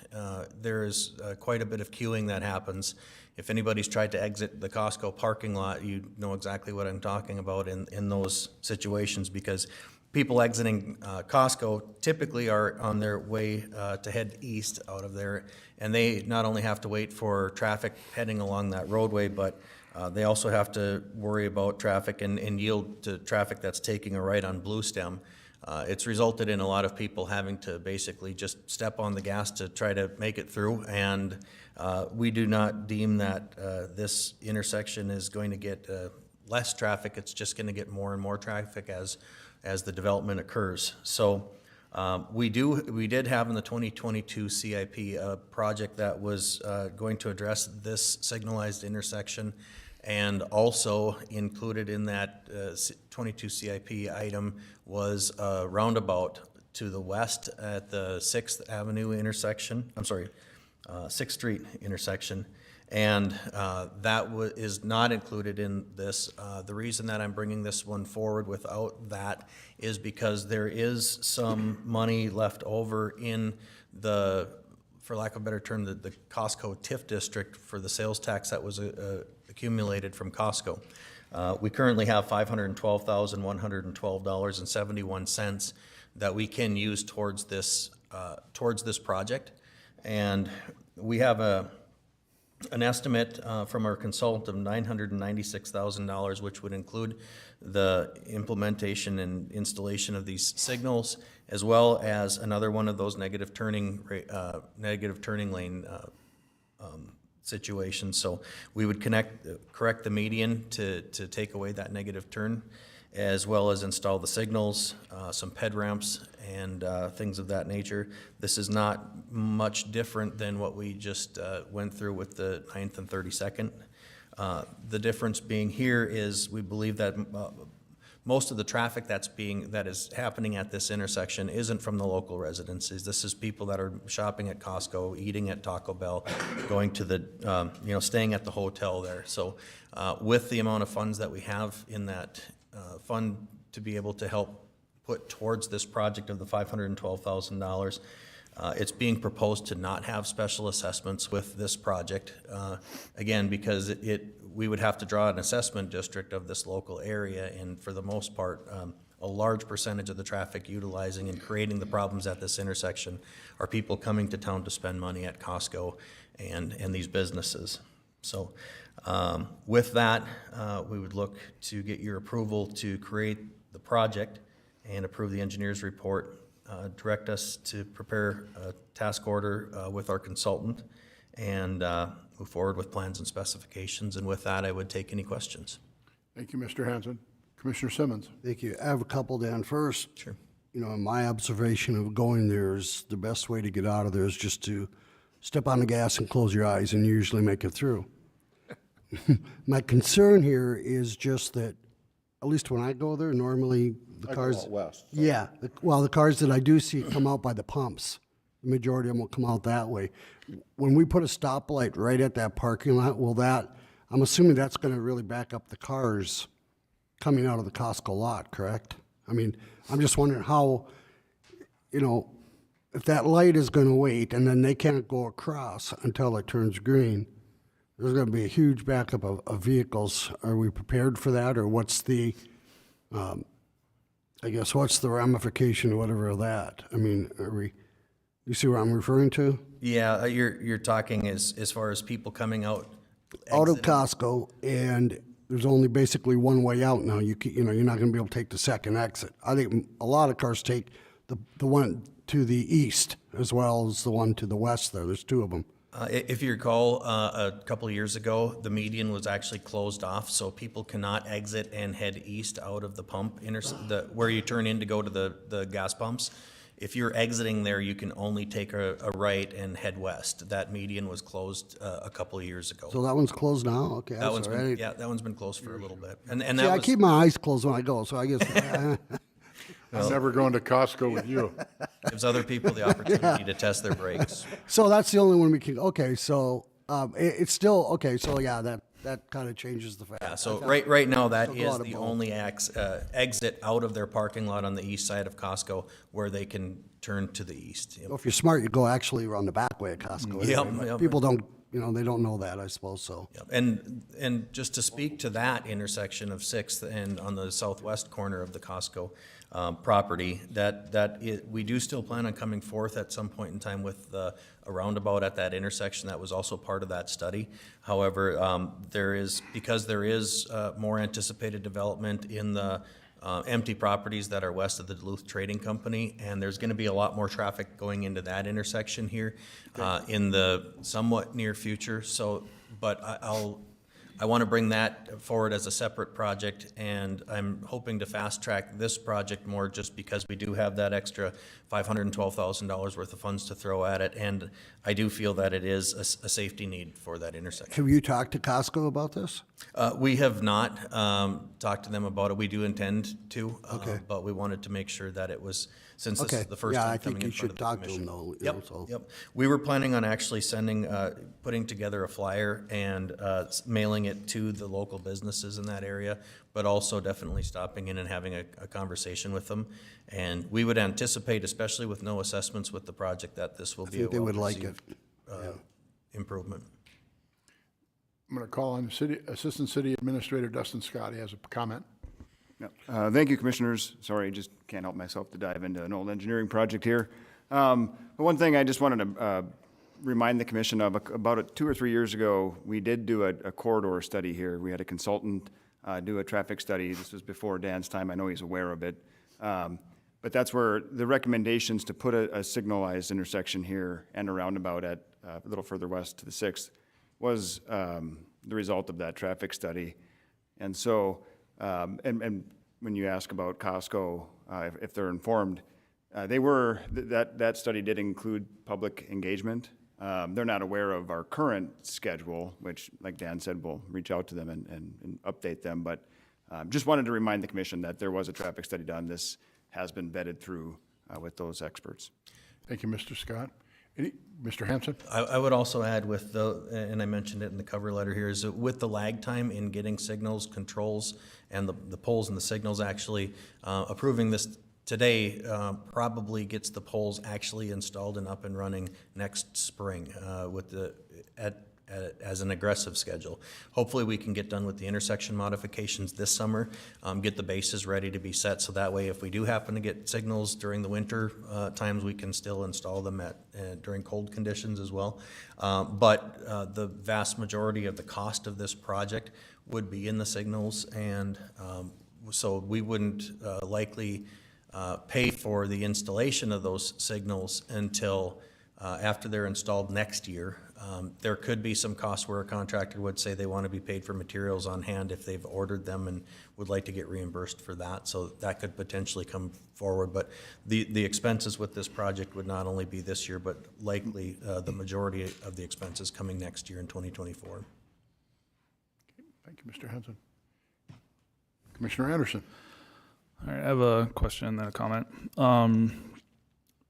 There is quite a bit of queuing that happens. If anybody's tried to exit the Costco parking lot, you know exactly what I'm talking about in those situations, because people exiting Costco typically are on their way to head east out of there, and they not only have to wait for traffic heading along that roadway, but they also have to worry about traffic and yield to traffic that's taking a right on Blue Stem. It's resulted in a lot of people having to basically just step on the gas to try to make it through, and we do not deem that this intersection is going to get less traffic. It's just going to get more and more traffic as the development occurs. So we did have in the 2022 CIP a project that was going to address this signalized intersection, and also included in that 22 CIP item was a roundabout to the west at the 6th Avenue intersection, 6th Street intersection, and that is not included in this. The reason that I'm bringing this one forward without that is because there is some money left over in the, for lack of a better term, the Costco TIF district for the sales tax that was accumulated from Costco. We currently have $512,112.71 that we can use towards this project, and we have an estimate from our consultant of $996,000, which would include the implementation and installation of these signals, as well as another one of those negative turning lane situations. So we would correct the median to take away that negative turn, as well as install the signals, some ped ramps, and things of that nature. This is not much different than what we just went through with the 9th and 32nd. The difference being here is we believe that most of the traffic that is happening at this intersection isn't from the local residences. This is people that are shopping at Costco, eating at Taco Bell, going to the, staying at the hotel there. So with the amount of funds that we have in that fund to be able to help put towards this project of the $512,000, it's being proposed to not have special assessments with this project, again, because we would have to draw an assessment district of this local area, and for the most part, a large percentage of the traffic utilizing and creating the problems at this intersection are people coming to town to spend money at Costco and these businesses. So with that, we would look to get your approval to create the project and approve the engineer's report, direct us to prepare a task order with our consultant, and move forward with plans and specifications. And with that, I would take any questions. Thank you, Mr. Hanson. Commissioner Simmons. Thank you. I have a couple, Dan. First, Sure. In my observation of going there is the best way to get out of there is just to step on the gas and close your eyes, and you usually make it through. My concern here is just that, at least when I go there, normally the cars. out west, Yeah, the cars that I do see come out by the pumps. The majority of them will come out that way. When we put a stoplight right at that parking lot, I'm assuming that's gonna really back up the cars coming out of the Costco lot, correct? I mean, I'm just wondering how, if that light is gonna wait and then they can't go across until it turns green, there's gonna be a huge backup of vehicles. Are we prepared for that, or what's the, what's the ramification or whatever of that? I mean, you see what I'm referring to? Yeah, you're talking as far as people coming out. Out of exiting. Costco, and there's only basically one way out now. You're not going to be able to take the second exit. I think a lot of cars take the one to the east as well as the one to the west there. There's two of them. If you recall, a couple of years ago, the median was actually closed off, so people cannot exit and head east out of the pump, where you turn in to go to the gas pumps. If you're exiting there, you can only take a right and head west. That median was closed a couple of years ago. So that one's closed now? Okay. That one's been closed for a little bit. And See, that I was, keep my eyes closed when I go, so I guess. I'm never going to Costco with you. Gives other people the opportunity to test their brakes. So that's the only one we can, okay, so, it's still, okay, so yeah, that kind of changes the fact. Yeah, so right now, that Still go is out of the both. only exit out of their parking lot on the east side of Costco where they can turn to the east. Yep. If you're smart, you go actually around the back way at Costco. Yep, anyway, but yep. People don't, they don't know that, I suppose, so. Yep. And just to speak to that intersection of Sixth and on the southwest corner of the Costco property, we do still plan on coming forth at some point in time with a roundabout at that intersection. That was also part of that study. However, because there is more anticipated development in the empty properties that are west of the Duluth Trading Company, and there's going to be a lot more traffic going into that intersection here in the somewhat near future. So, but I want to bring that forward as a separate project, and I'm hoping to fast track this project more just because we do have that extra $512,000 worth of funds to throw at it, and I do feel that it is a safety need for that intersection. Have you talked to Costco about this? We have not talked to them about it. We do intend to, Okay. but we wanted to make sure that it was, since this Okay, is the first yeah, time I coming think in you front should of the talk to them commission. though, Yep, so. yep. We were planning on actually putting together a flyer and mailing it to the local businesses in that area, but also definitely stopping in and having a conversation with them. And we would anticipate, especially with no assessments with the project, that this will I be a think they would like it. well-received improvement. I'm going to call on Assistant City Administrator Dustin Scott. He has a comment. Yeah. Thank you, Commissioners. Sorry, just can't help myself to dive into an old engineering project here. But one thing I just wanted to remind the Commission of, about 2 or 3 years ago, we did do a corridor study here. We had a consultant do a traffic study. This was before Dan's time. I know he's aware of it. But that's where the recommendations to put a signalized intersection here and a roundabout at a little further west to the 6th was the result of that traffic study. And so, and when you ask about Costco, if they're informed, that study did include public engagement. They're not aware of our current schedule, which, like Dan said, we'll reach out to them and update them. But just wanted to remind the Commission that there was a traffic study done. This has been vetted through with those experts. Thank you, Mr. Scott. Mr. Hanson? I would also add and I mentioned it in the cover letter here, is that with the lag time in getting signals, controls, and the poles and the signals actually, approving this today probably gets the poles actually installed and up and running next spring as an aggressive schedule. Hopefully we can get done with the intersection modifications this summer, get the bases ready to be set, so that way if we do happen to get signals during the winter times, we can still install them during cold conditions as well. But the vast majority of the cost of this project would be in the signals, and so we wouldn't likely pay for the installation of those signals until after they're installed next year. There could be some costs where a contractor would say they want to be paid for materials on hand if they've ordered them and would like to get reimbursed for that. So that could potentially come forward. But the expenses with this project would not only be this year, but likely the majority of the expenses coming next year in 2024. Thank you, Mr. Hanson. Commissioner Anderson? All right, I have a question and then a comment.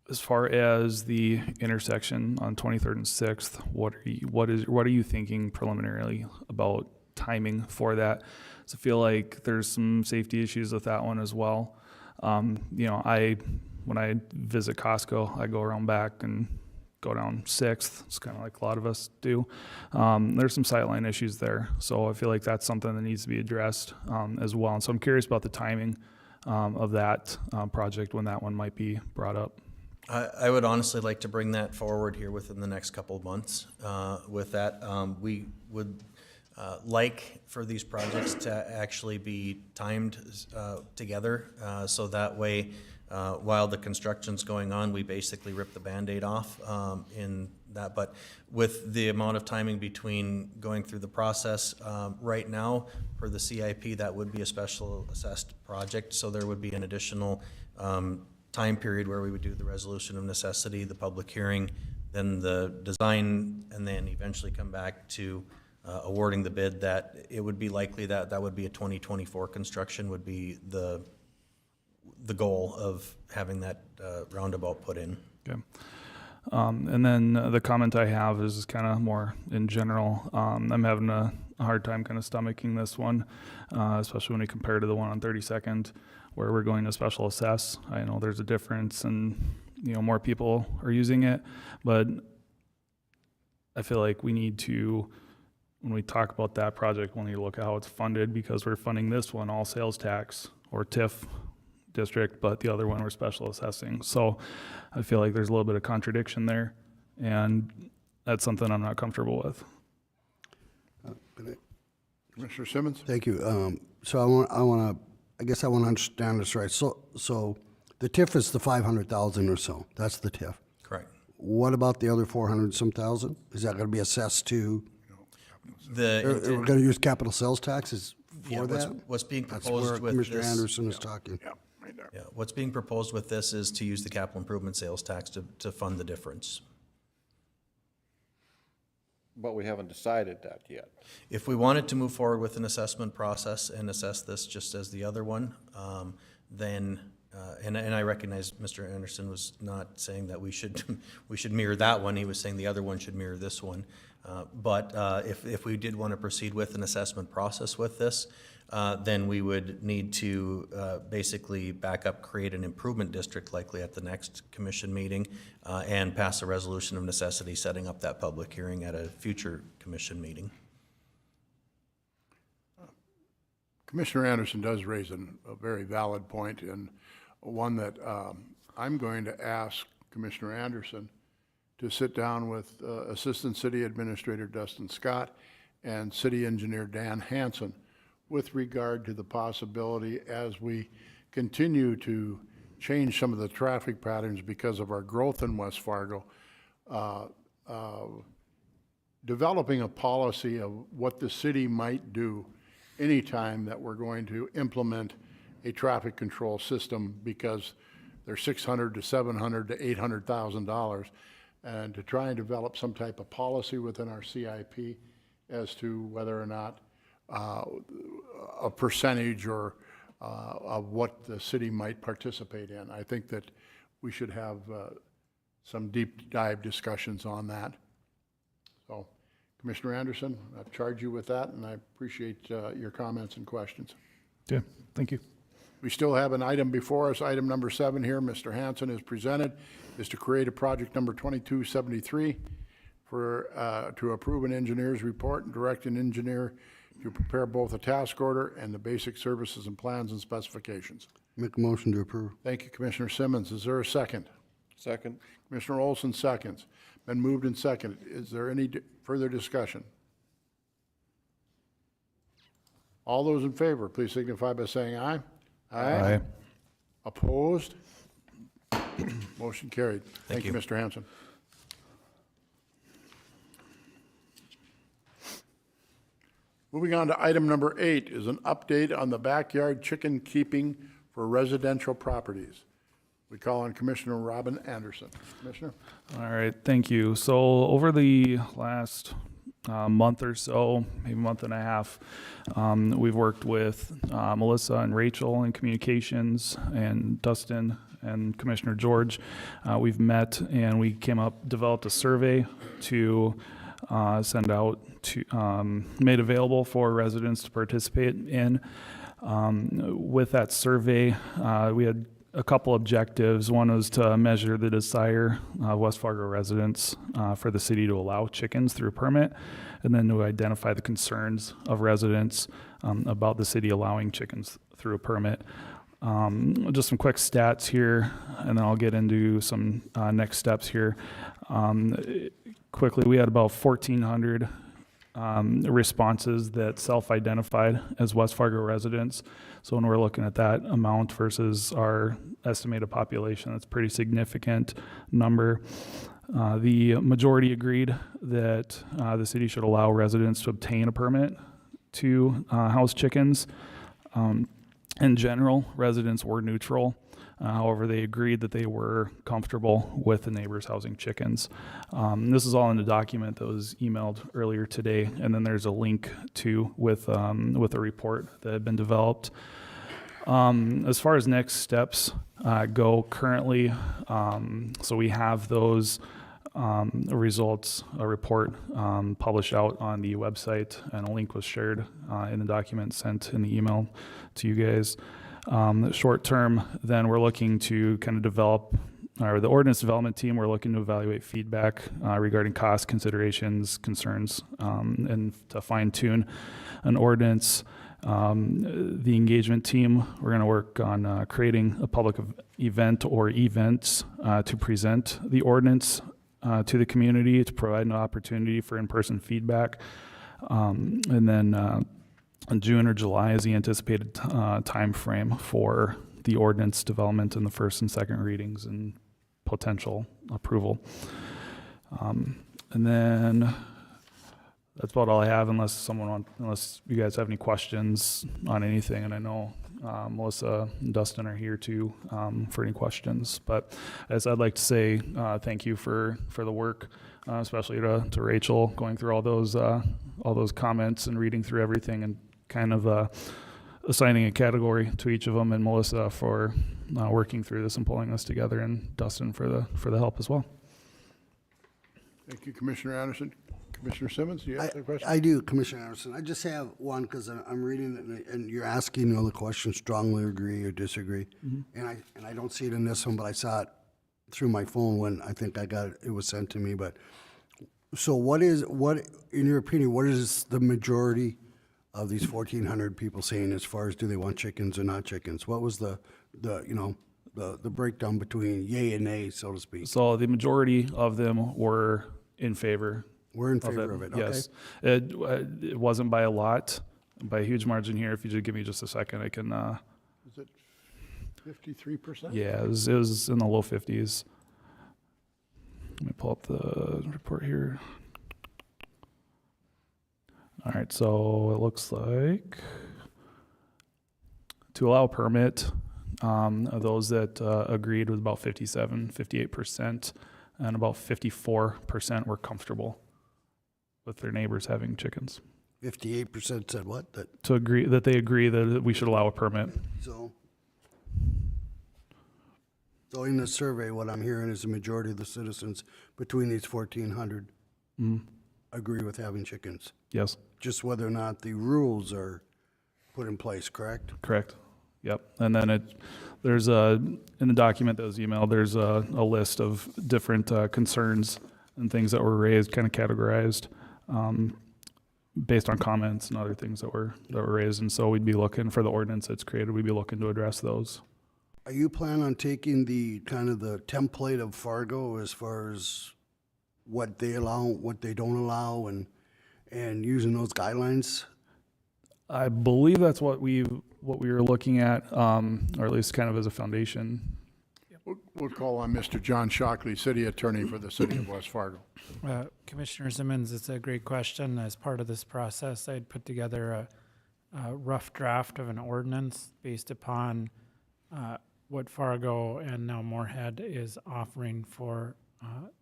As far as the intersection on 23rd and 6th, what are you thinking preliminarily about timing for that? So I feel like there's some safety issues with that one as well. When I visit Costco, I go around back and go down 6th. It's kind of like a lot of us do. There's some sightline issues there. So I feel like that's something that needs to be addressed as well. And so I'm curious about the timing of that project, when that one might be brought up. I would honestly like to bring that forward here within the next couple of months. With that, we would like for these projects to actually be timed together, so that way, while the construction's going on, we basically rip the Band-Aid off in that. But with the amount of timing between going through the process, right now, for the CIP, that would be a special assessed project, so there would be an additional time period where we would do the resolution of necessity, the public hearing, then the design, and then eventually come back to awarding the bid. That it would be likely that would be a 2024 construction would be the goal of having that roundabout put in. Okay. And then the comment I have is kind of more in general. I'm having a hard time kind of stomaching this one, especially when we compare to the one on 32nd, where we're going to special assess. I know there's a difference, and more people are using it, but I feel like we need to, when we talk about that project, we'll need to look at how it's funded, because we're funding this one all sales tax or TIF district, but the other one we're special assessing. So I feel like there's a little bit of contradiction there, and that's something I'm not comfortable with. Commissioner Simmons? Thank you. So I guess I want to understand this right. So the TIF is the 500,000 or so. That's the TIF. Correct. What about the other 400 some thousand? Is that going to be assessed to? We're going to use capital sales taxes for that? What's being That's proposed where with Commissioner this? Anderson is talking. Yeah, right there. Yeah, what's being proposed with this is to use the capital improvement sales tax to fund the difference. But we haven't decided that yet. If we wanted to move forward with an assessment process and assess this just as the other one, then, and I recognize Mr. Anderson was not saying that we should mirror that one. He was saying the other one should mirror this one. But if we did want to proceed with an assessment process with this, then we would need to basically back up, create an improvement district likely at the next commission meeting, and pass a resolution of necessity setting up that public hearing at a future commission meeting. Commissioner Anderson does raise a very valid point, and one that I'm going to ask Commissioner Anderson to sit down with Assistant City Administrator Dustin Scott and City Engineer Dan Hansen with regard to the possibility, as we continue to change some of the traffic patterns because of our growth in West Fargo, developing a policy of what the city might do anytime that we're going to implement a traffic control system, because they're $600 to $700 to $800,000, and to try and develop some type of policy within our CIP as to whether or not a percentage or of what the city might participate in. I think that we should have some deep dive discussions on that. So, Commissioner Anderson, I charge you with that, and I appreciate your comments and questions. Yeah, thank you. We still have an item before us, item number 7 here. Mr. Hanson has presented, is to create a project number 2273 for, to approve an engineer's report and direct an engineer to prepare both a task order and the basic services and plans and specifications. Make a motion to approve. Thank you, Commissioner Simmons. Is there a second? Second? Commissioner Olson seconds. Been moved and seconded. Is there any further discussion? All those in favor, please signify by saying aye. Aye. Opposed? Motion carried. Thank you, you. Mr. Hanson. Moving on to item number 8 is an update on the backyard chicken keeping for residential properties. We call on Commissioner Robin Anderson. Commissioner? All right, thank you. So over the last month or so, maybe month and a half, we've worked with Melissa and Rachel in communications, and Dustin and Commissioner George. We've met and we developed a survey to send out to, made available for residents to participate in. With that survey, we had a couple objectives. One was to measure the desire of West Fargo residents for the city to allow chickens through a permit, and then to identify the concerns of residents about the city allowing chickens through a permit. Just some quick stats here, and then I'll get into some next steps here. Quickly, we had about 1,400 responses that self-identified as West Fargo residents. So when we're looking at that amount versus our estimated population, that's a pretty significant number. The majority agreed that the city should allow residents to obtain a permit to house chickens. In general, residents were neutral. However, they agreed that they were comfortable with the neighbors housing chickens. This is all in a document that was emailed earlier today, and then there's a link to with a report that had been developed. As far as next steps go currently, so we have those results, a report published out on the website, and a link was shared in the document sent in the email to you guys. Short term, then we're looking to kind of develop, or the ordinance development team, we're looking to evaluate feedback regarding cost considerations, concerns, and to fine tune an ordinance. The engagement team, we're going to work on creating a public event or events to present the ordinance to the community, to provide an opportunity for in-person feedback. And then in June or July is the anticipated time frame for the ordinance development in the first and second readings and potential approval. And then that's about all I have, unless you guys have any questions on anything. And I know Melissa and Dustin are here too for any questions. But as I'd like to say, thank you for the work, especially to Rachel, going through all those comments and reading through everything and kind of assigning a category to each of them, and Melissa for working through this and pulling this together, and Dustin for the help as well. Thank you, Commissioner Anderson. Commissioner Simmons, do you have a question? I do, Commissioner Anderson. I just have one, because I'm reading it, and you're asking, the question, strongly agree or disagree. And I don't see it in this one, but I saw it through my phone when I think it was sent to me. But so what, in your opinion, what is the majority of these 1,400 people saying as far as do they want chickens or not chickens? What was the breakdown between yay and nay, so to speak? So the majority of them were in favor. We're in favor of it, okay. Yes. It wasn't by a lot, by a huge margin here. If you just give me just a second, I can. Is it 53%? Yeah, it was in the low 50s. Let me pull up the report here. All right, so it looks like to allow a permit, those that agreed was about 58%, and about 54% were comfortable with their neighbors having chickens. 58% said what? That They agree that we should allow a permit. so in the survey, what I'm hearing is the majority of the citizens between these 1,400 agree with having chickens. Yes, Just whether or not the rules are put in place, correct? correct. Yep. And then there's in the document that was emailed, there's a list of different concerns and things that were raised, kind of categorized based on comments and other things that were raised. And so we'd be looking for the ordinance that's created. We'd be looking to address those. Are you planning on taking the kind of the template of Fargo as far as what they allow, what they don't allow, and using those guidelines? I believe that's what we were looking at, or at least kind of as a foundation. We'll call on Mr. John Shockley, City Attorney for the City of West Fargo. Commissioner Simmons, it's a great question. As part of this process, I'd put together a rough draft of an ordinance based upon what Fargo and now Moorhead is offering for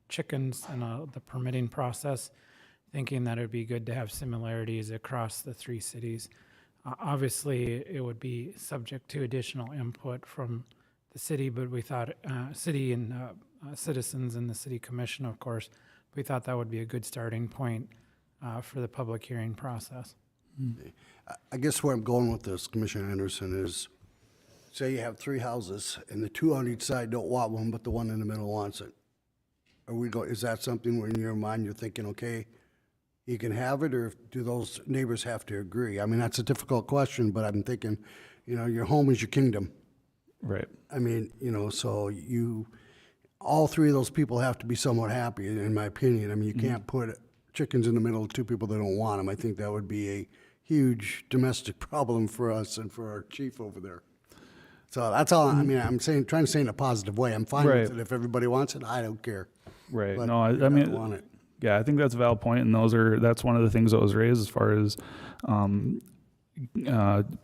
chickens and the permitting process, thinking that it would be good to have similarities across the three cities. Obviously, it would be subject to additional input from the city, but we thought, city and citizens and the city commission, of course, we thought that would be a good starting point for the public hearing process. I guess where I'm going with this, Commissioner Anderson, is say you have three houses and the two on each side don't want one, but the one in the middle wants it. Is that something where in your mind you're thinking, okay, you can have it, or do those neighbors have to agree? I mean, that's a difficult question, but I'm thinking, your home is your kingdom. Right. I mean, so all three of those people have to be somewhat happy, in my opinion. I mean, you can't put chickens in the middle of two people that don't want them. I think that would be a huge domestic problem for us and for our chief over there. So that's all. I mean, trying to say in a positive way. I'm fine with it. If everybody wants it, I don't care. Right. But No, I you mean, want it. yeah, I think that's a valid point, and that's one of the things that was raised as far as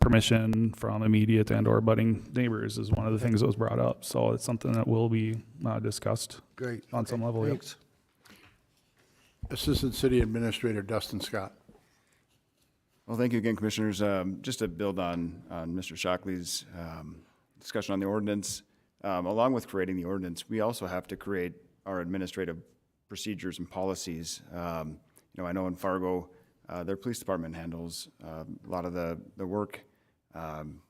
permission from immediate and or budding neighbors is one of the things that was brought up. So it's something that will be discussed Great. on some level. Yep. Thanks. Assistant City Administrator Dustin Scott. Well, thank you again, Commissioners. Just to build on Mr. Shockley's discussion on the ordinance, along with creating the ordinance, we also have to create our administrative procedures and policies. I know in Fargo, their police department handles a lot of the work. I'm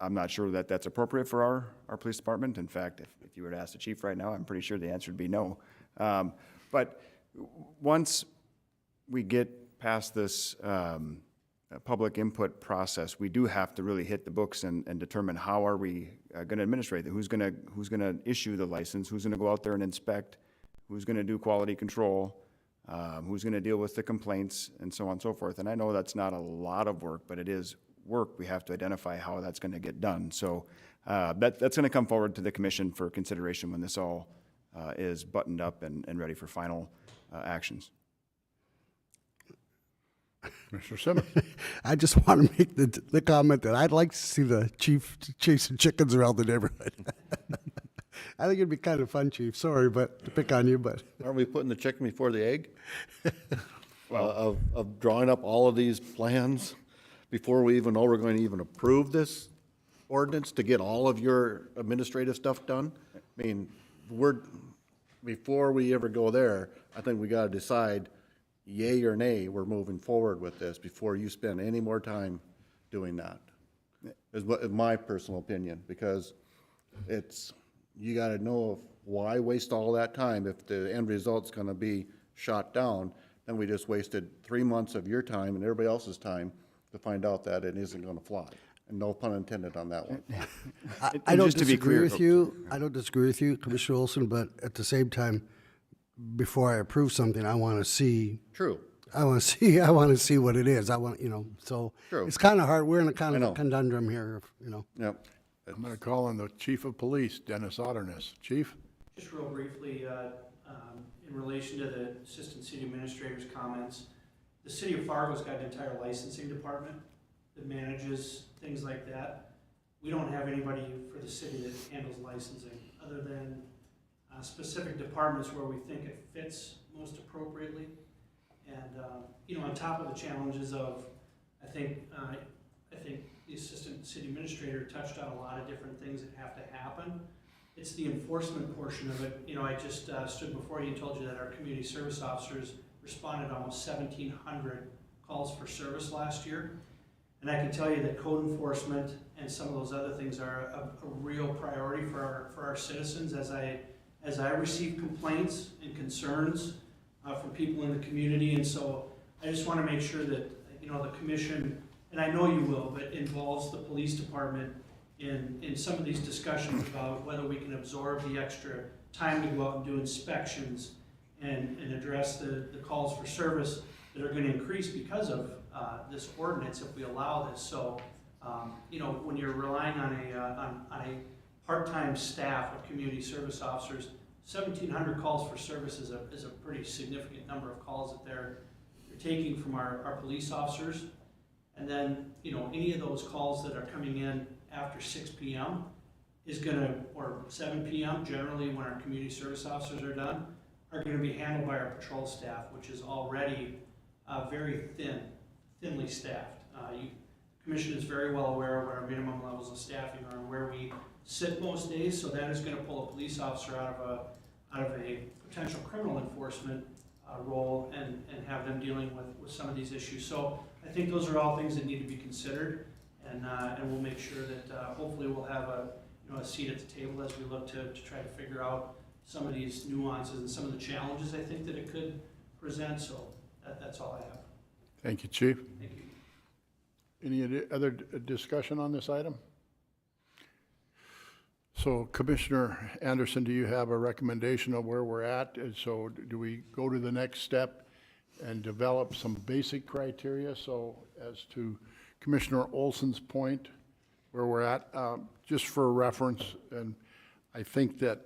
not sure that that's appropriate for our police department. In fact, if you were to ask the chief right now, I'm pretty sure the answer would be no. But once we get past this public input process, we do have to really hit the books and determine how are we going to administrate it, who's going to issue the license, who's going to go out there and inspect, who's going to do quality control, who's going to deal with the complaints, and so on and so forth. And I know that's not a lot of work, but it is work. We have to identify how that's going to get done. So that's going to come forward to the commission for consideration when this all is buttoned up and ready for final actions. Mr. Simmons. I just want to make the comment that I'd like to see the chief chasing chickens around the neighborhood. I think it'd be kind of fun, Chief. Sorry, but to pick on you, but Aren't we putting the chicken before the egg? Of drawing up all of these plans before we even know we're going to even approve this ordinance to get all of your administrative stuff done? I mean, before we ever go there, I think we got to decide yay or nay, we're moving forward with this before you spend any more time doing that. Is my personal opinion, because you got to know why waste all that time if the end result's going to be shot down. Then we just wasted 3 months of your time and everybody else's time to find out that it isn't going to fly. And no pun intended on that one. I don't just to be disagree clear- with you. I don't disagree with you, Commissioner Olson, but at the same time, before I approve something, I want to see. True. I want to see what it is. So True. it's kind of hard. We're in a kind I of a know. conundrum here, Yep. I'm going to call on the Chief of Police, Dennis Otterness. Chief? Just real briefly, in relation to the Assistant City Administrator's comments, the City of Fargo's got an entire licensing department that manages things like that. We don't have anybody for the city that handles licensing, other than specific departments where we think it fits most appropriately. And, on top of the challenges of, I think the Assistant City Administrator touched on a lot of different things that have to happen. It's the enforcement portion of it. I just stood before you and told you that our community service officers responded to almost 1,700 calls for service last year. And I can tell you that code enforcement and some of those other things are a real priority for our citizens. As I receive complaints and concerns from people in the community, and so I just want to make sure that the commission, and I know you will, but involves the police department in some of these discussions about whether we can absorb the extra time to go out and do inspections and address the calls for service that are going to increase because of this ordinance if we allow this. So, when you're relying on a part-time staff of community service officers, 1,700 calls for service is a pretty significant number of calls that they're taking from our police officers. And then, any of those calls that are coming in after 6 p.m. or 7 p.m. generally when our community service officers are done, are going to be handled by our patrol staff, which is already very thinly staffed. The Commission is very well aware of what our minimum levels of staffing are and where we sit most days, so that is going to pull a police officer out of a potential criminal enforcement role and have them dealing with some of these issues. So I think those are all things that need to be considered, and we'll make sure that hopefully we'll have a seat at the table as we look to try to figure out some of these nuances and some of the challenges I think that it could present. So that's all I have. Thank you, Chief. Thank you. Any other discussion on this item? So Commissioner Anderson, do you have a recommendation of where we're at? And so do we go to the next step and develop some basic criteria? So as to Commissioner Olson's point, where we're at, just for reference, and I think that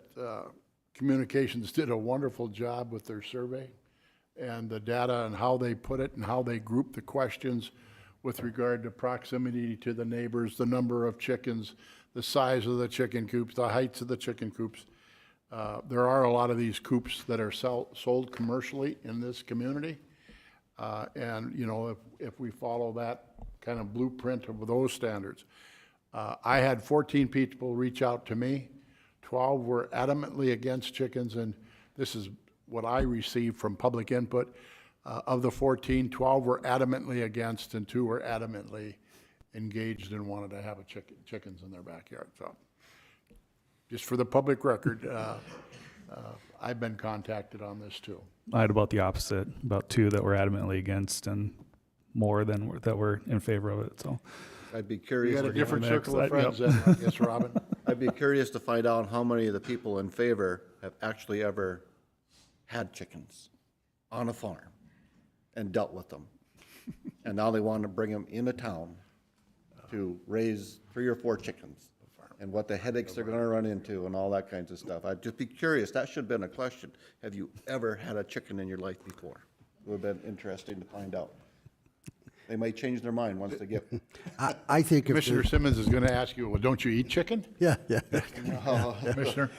Communications did a wonderful job with their survey and the data and how they put it and how they group the questions with regard to proximity to the neighbors, the number of chickens, the size of the chicken coops, the heights of the chicken coops. There are a lot of these coops that are sold commercially in this community. And, you know, if we follow that kind of blueprint of those standards. I had 14 people reach out to me. 12 were adamantly against chickens, and this is what I received from public input. Of the 14, 12 were adamantly against, and 2 were adamantly engaged and wanted to have chickens in their backyard. So, just for the public record, I've been contacted on this too. I had about the opposite, about 2 that were adamantly against and more than that were in favor of it, so. I'd be You curious. got a to- different mix, circle of yep. friends then, I guess, Robin. I'd be curious to find out how many of the people in favor have actually ever had chickens on a farm and dealt with them. And now they want to bring them into town to raise 3 or 4 chickens, and what the headaches they're going to run into and all that kinds of stuff. I'd just be curious. That should have been a question. Have you ever had a chicken in your life before? It would have been interesting to find out. They might change their mind once they get. I think if, Commissioner Simmons is going to ask you, well, don't you eat chicken? yeah, yeah. Commissioner?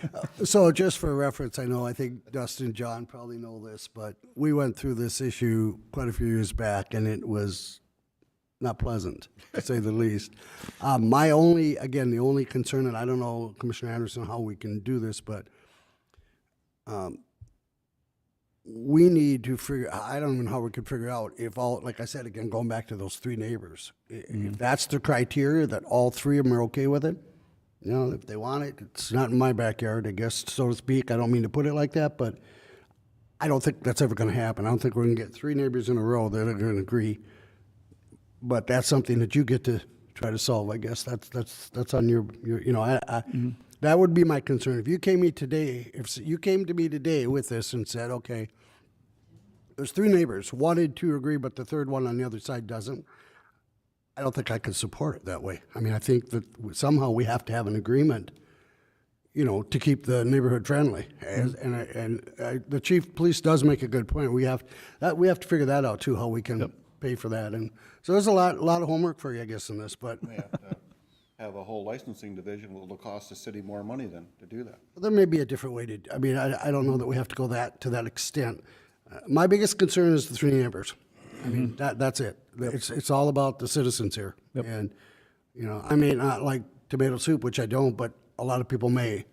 So just for reference, I think Dustin, John probably know this, but we went through this issue quite a few years back, and it was not pleasant, to say the least. The only concern, and I don't know, Commissioner Anderson, how we can do this, but we need to figure, I don't even know how we could figure out if all, like I said, again, going back to those 3 neighbors, if that's the criteria, that all 3 of them are okay with it, you know, if they want it, it's not in my backyard, I guess, so to speak. I don't mean to put it like that, but I don't think that's ever going to happen. I don't think we're going to get 3 neighbors in a row that are going to agree. But that's something that you get to try to solve, I guess. That's on your you know, that would be my concern. If you came to me today with this and said, okay, there's 3 neighbors, 1 and 2 agree, but the third one on the other side doesn't, I don't think I could support it that way. I mean, I think that somehow we have to have an agreement, you know, to keep the neighborhood friendly. The chief of police does make a good point. We have to figure that out too, how we can pay for that. And so there's a lot of homework for you, I guess, in this, but We have to have a whole licensing division. It'll cost the city more money than to do that. there may be a different way to, I mean, I don't know that we have to go to that extent. My biggest concern is the 3 neighbors. I mean, that's it. It's all about the citizens here. And, you know, I may not like tomato soup, which I don't, but a lot of people may.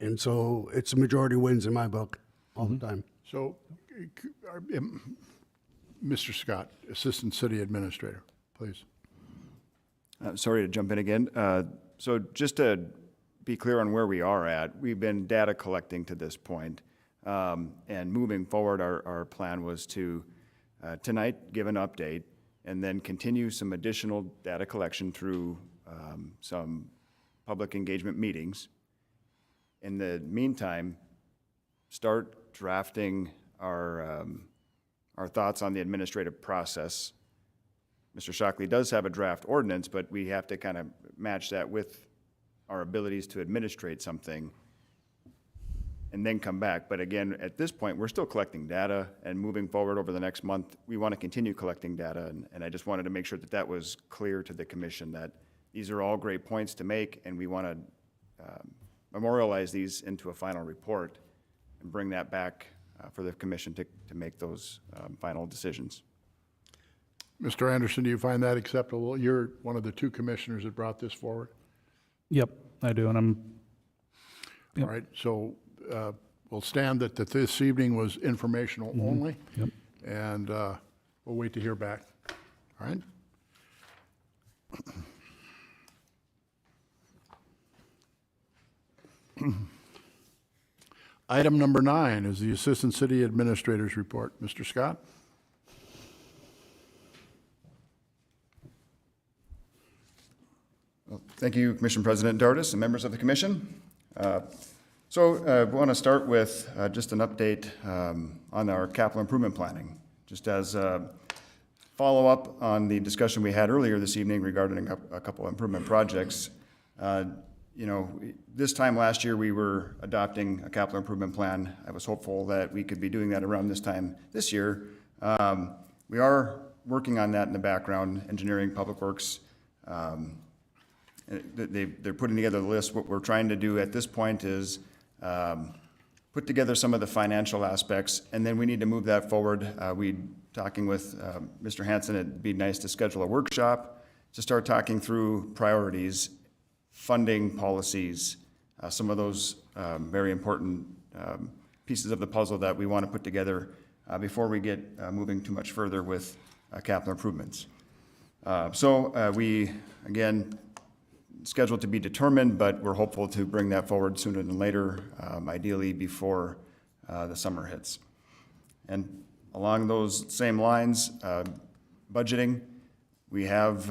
And so it's a majority wins in my book all the time. So, Mr. Scott, Assistant City Administrator, please. Sorry to jump in again. So just to be clear on where we are at, we've been data collecting to this point. And moving forward, our plan was to tonight give an update and then continue some additional data collection through some public engagement meetings. In the meantime, start drafting our thoughts on the administrative process. Mr. Shockley does have a draft ordinance, but we have to kind of match that with our abilities to administrate something and then come back. But again, at this point, we're still collecting data, and moving forward over the next month, we want to continue collecting data. And I just wanted to make sure that that was clear to the commission, that these are all great points to make, and we want to memorialize these into a final report and bring that back for the commission to make those final decisions. Mr. Anderson, do you find that acceptable? You're one of the 2 commissioners that brought this forward. Yep, I do, and I'm, All right, so we'll stand that this evening was informational only. Yep. And we'll wait to hear back. All right? Item number 9 is the Assistant City Administrator's Report. Mr. Scott? Thank you, Commission President Dardis and members of the commission. I want to start with just an update on our capital improvement planning. Just as a follow-up on the discussion we had earlier this evening regarding a couple of improvement projects. You know, this time last year, we were adopting a capital improvement plan. I was hopeful that we could be doing that around this time this year. We are working on that in the background, engineering, public works. They're putting together the list. What we're trying to do at this point is put together some of the financial aspects, and then we need to move that forward. We talking with Mr. Hanson, it'd be nice to schedule a workshop to start talking through priorities, funding policies, some of those very important pieces of the puzzle that we want to put together before we get moving too much further with capital improvements. So we, again, scheduled to be determined, but we're hopeful to bring that forward sooner than later, ideally before the summer hits. And along those same lines, budgeting, we have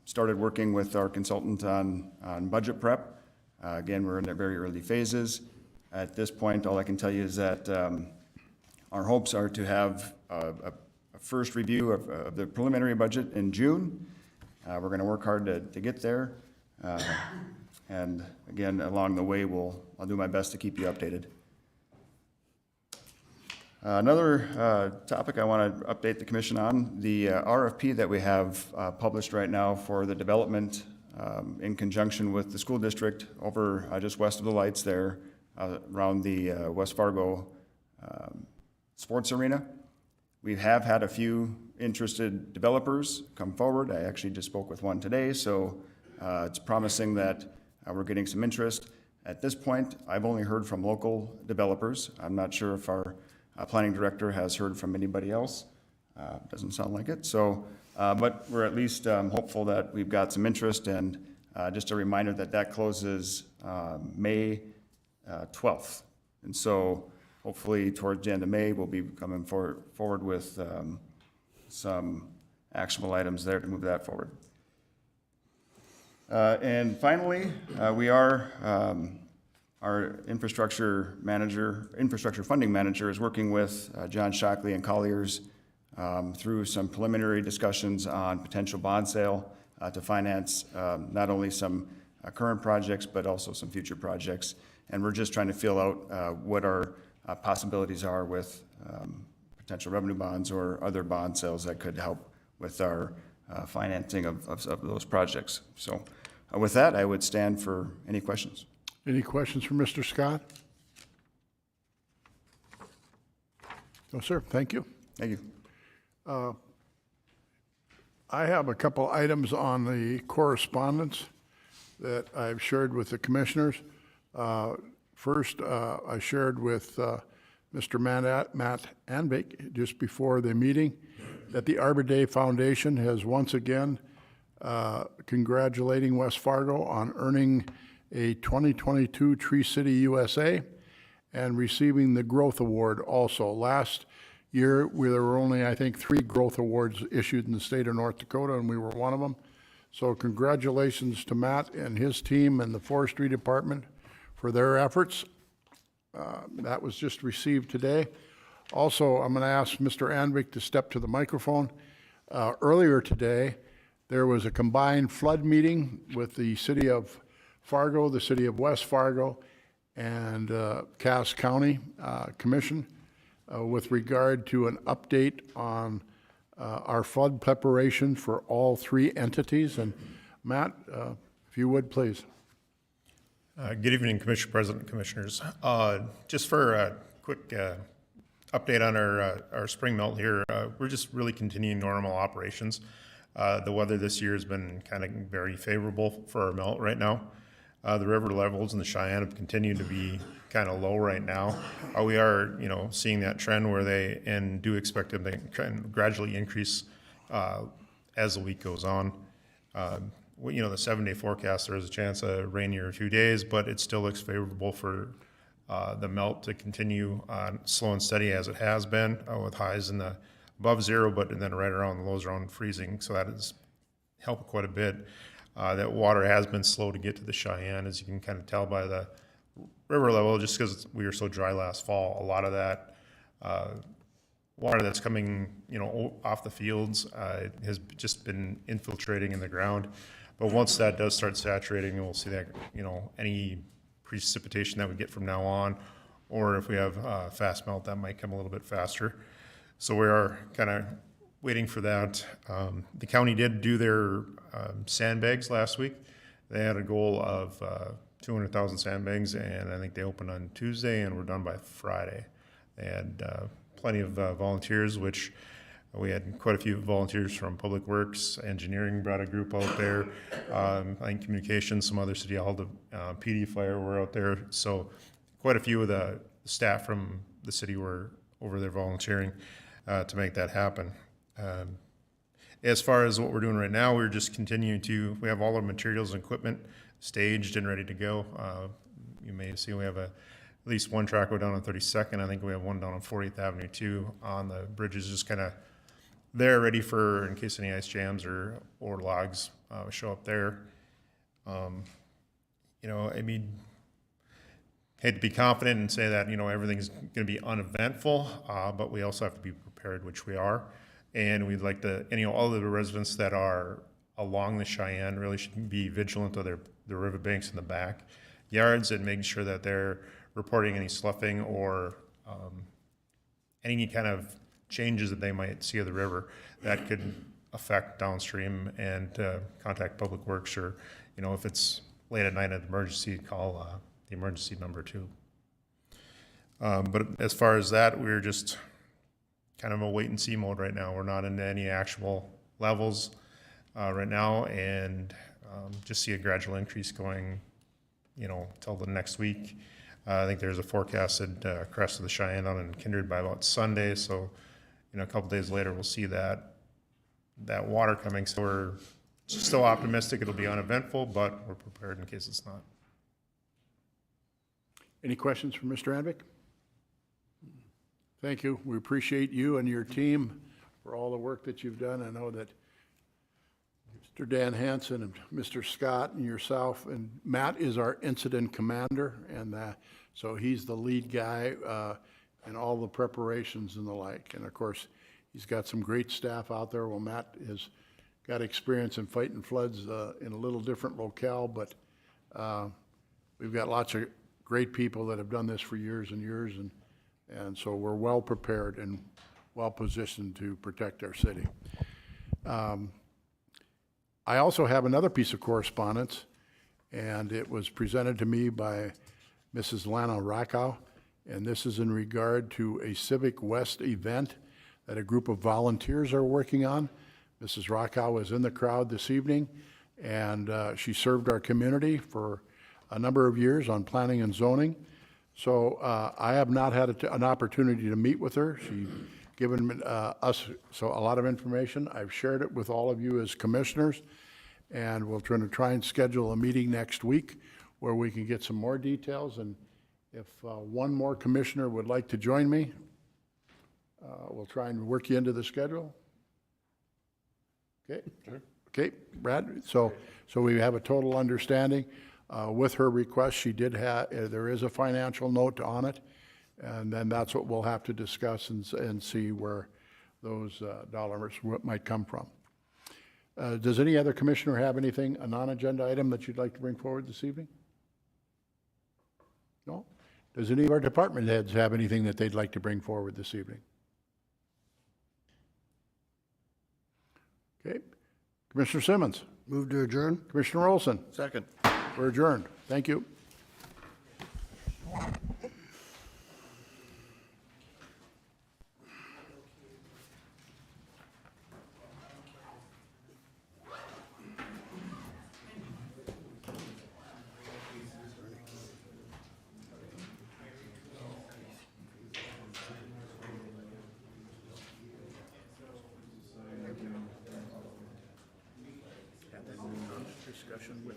started working with our consultant on budget prep. Again, we're in the very early phases. At this point, all I can tell you is that our hopes are to have a first review of the preliminary budget in June. We're going to work hard to get there. And again, along the way, I'll do my best to keep you updated. Another topic I want to update the commission on, the RFP that we have published right now for the development in conjunction with the school district over just west of the lights there around the West Fargo sports arena. We have had a few interested developers come forward. I actually just spoke with one today, so it's promising that we're getting some interest. At this point, I've only heard from local developers. I'm not sure if our planning director has heard from anybody else. Doesn't sound like it. So, but we're at least hopeful that we've got some interest, and just a reminder that that closes May 12th. And so hopefully towards the end of May, we'll be coming forward with some actionable items there to move that forward. And finally, we are, our infrastructure funding manager is working with John Shockley and Colliers through some preliminary discussions on potential bond sale to finance not only some current projects, but also some future projects. And we're just trying to feel out what our possibilities are with potential revenue bonds or other bond sales that could help with our financing of those projects. So with that, I would stand for any questions. Any questions for Mr. Scott? No, sir. Thank you. Thank you. I have a couple items on the correspondence that I've shared with the commissioners. First, I shared with Mr. Matt Anvik just before the meeting that the Arbor Day Foundation has once again congratulating West Fargo on earning a 2022 Tree City USA and receiving the Growth Award also. Last year, there were only, I think, 3 Growth Awards issued in the state of North Dakota, and we were one of them. So congratulations to Matt and his team and the Forestry Department for their efforts. That was just received today. Also, I'm going to ask Mr. Anvik to step to the microphone. Earlier today, there was a combined flood meeting with the city of Fargo, the city of West Fargo, and Cass County Commission with regard to an update on our flood preparation for all 3 entities. And Matt, if you would, please. Good evening, Commissioner President, Commissioners. Just for a quick update on our spring melt here, we're just really continuing normal operations. The weather this year has been kind of very favorable for our melt right now. The river levels in the Cheyenne have continued to be kind of low right now. We are, seeing that trend where they do expect them to kind of gradually increase as the week goes on. The 7-day forecast, there is a chance of rainier a few days, but it still looks favorable for the melt to continue slow and steady as it has been, with highs in the above 0, but then right around the lows around freezing. So that has helped quite a bit. That water has been slow to get to the Cheyenne, as you can kind of tell by the river level, just because we were so dry last fall. A lot of that water that's coming, off the fields has just been infiltrating in the ground. But once that does start saturating, we'll see that, any precipitation that we get from now on, or if we have fast melt, that might come a little bit faster. So we are kind of waiting for that. The county did do their sandbags last week. They had a goal of 200,000 sandbags, and I think they opened on Tuesday and were done by Friday. They had plenty of volunteers, which we had quite a few volunteers from Public Works, Engineering brought a group out there. I think Communications, some other city hall, PD Fire were out there. So quite a few of the staff from the city were over there volunteering to make that happen. As far as what we're doing right now, we're just continuing we have all our materials and equipment staged and ready to go. You may see we have at least one track go down on 32nd. I think we have one down on 40th Avenue too. On the bridges, just kind of there ready for in case any ice jams or logs show up there. You know, I mean, hate to be confident and say that, you know, everything's going to be uneventful, but we also have to be prepared, which we are. And we'd like to, and, you know, all of the residents that are along the Cheyenne really should be vigilant of the riverbanks in the back yards and making sure that they're reporting any sloughing or any kind of changes that they might see of the river that could affect downstream, and contact Public Works, or, you know, if it's late at night at emergency, call the emergency number too. But as far as that, we're just kind of a wait and see mode right now. We're not into any actual levels right now, and just see a gradual increase going, you know, till the next week. I think there's a forecasted crest of the Cheyenne on in Kindred by about Sunday, so, you know, a couple days later we'll see that water coming. So we're still optimistic it'll be uneventful, but we're prepared in case it's not. Any questions for Mr. Advick? Thank you. We appreciate you and your team for all the work that you've done. I know that Mr. Dan Hansen and Mr. Scott and yourself, and Matt is our incident commander, and so he's the lead guy in all the preparations and the like. And of course, he's got some great staff out there. Well, Matt has got experience in fighting floods in a little different locale, but we've got lots of great people that have done this for years and years, and so we're well prepared and well positioned to protect our city. I also have another piece of correspondence, and it was presented to me by Mrs. Lana Rockow, and this is in regard to a Civic West event that a group of volunteers are working on. Mrs. Rockow was in the crowd this evening, and she served our community for a number of years on planning and zoning. So I have not had an opportunity to meet with her. She's given us a lot of information. I've shared it with all of you as commissioners, and we'll try and schedule a meeting next week where we can get some more details. And if one more commissioner would like to join me, we'll try and work you into the schedule. Okay? Sure. Okay, Brad? So we have a total understanding. With her request, she did have, there is a financial note on it, and then that's what we'll have to discuss and see where those dollars might come from. Does any other commissioner have anything, a non-agenda item that you'd like to bring forward this evening? No? Does any of our department heads have anything that they'd like to bring forward this evening? Okay. Commissioner Simmons. Move to adjourn. Commissioner Olson. Second. We're adjourned. Thank you. Discussion with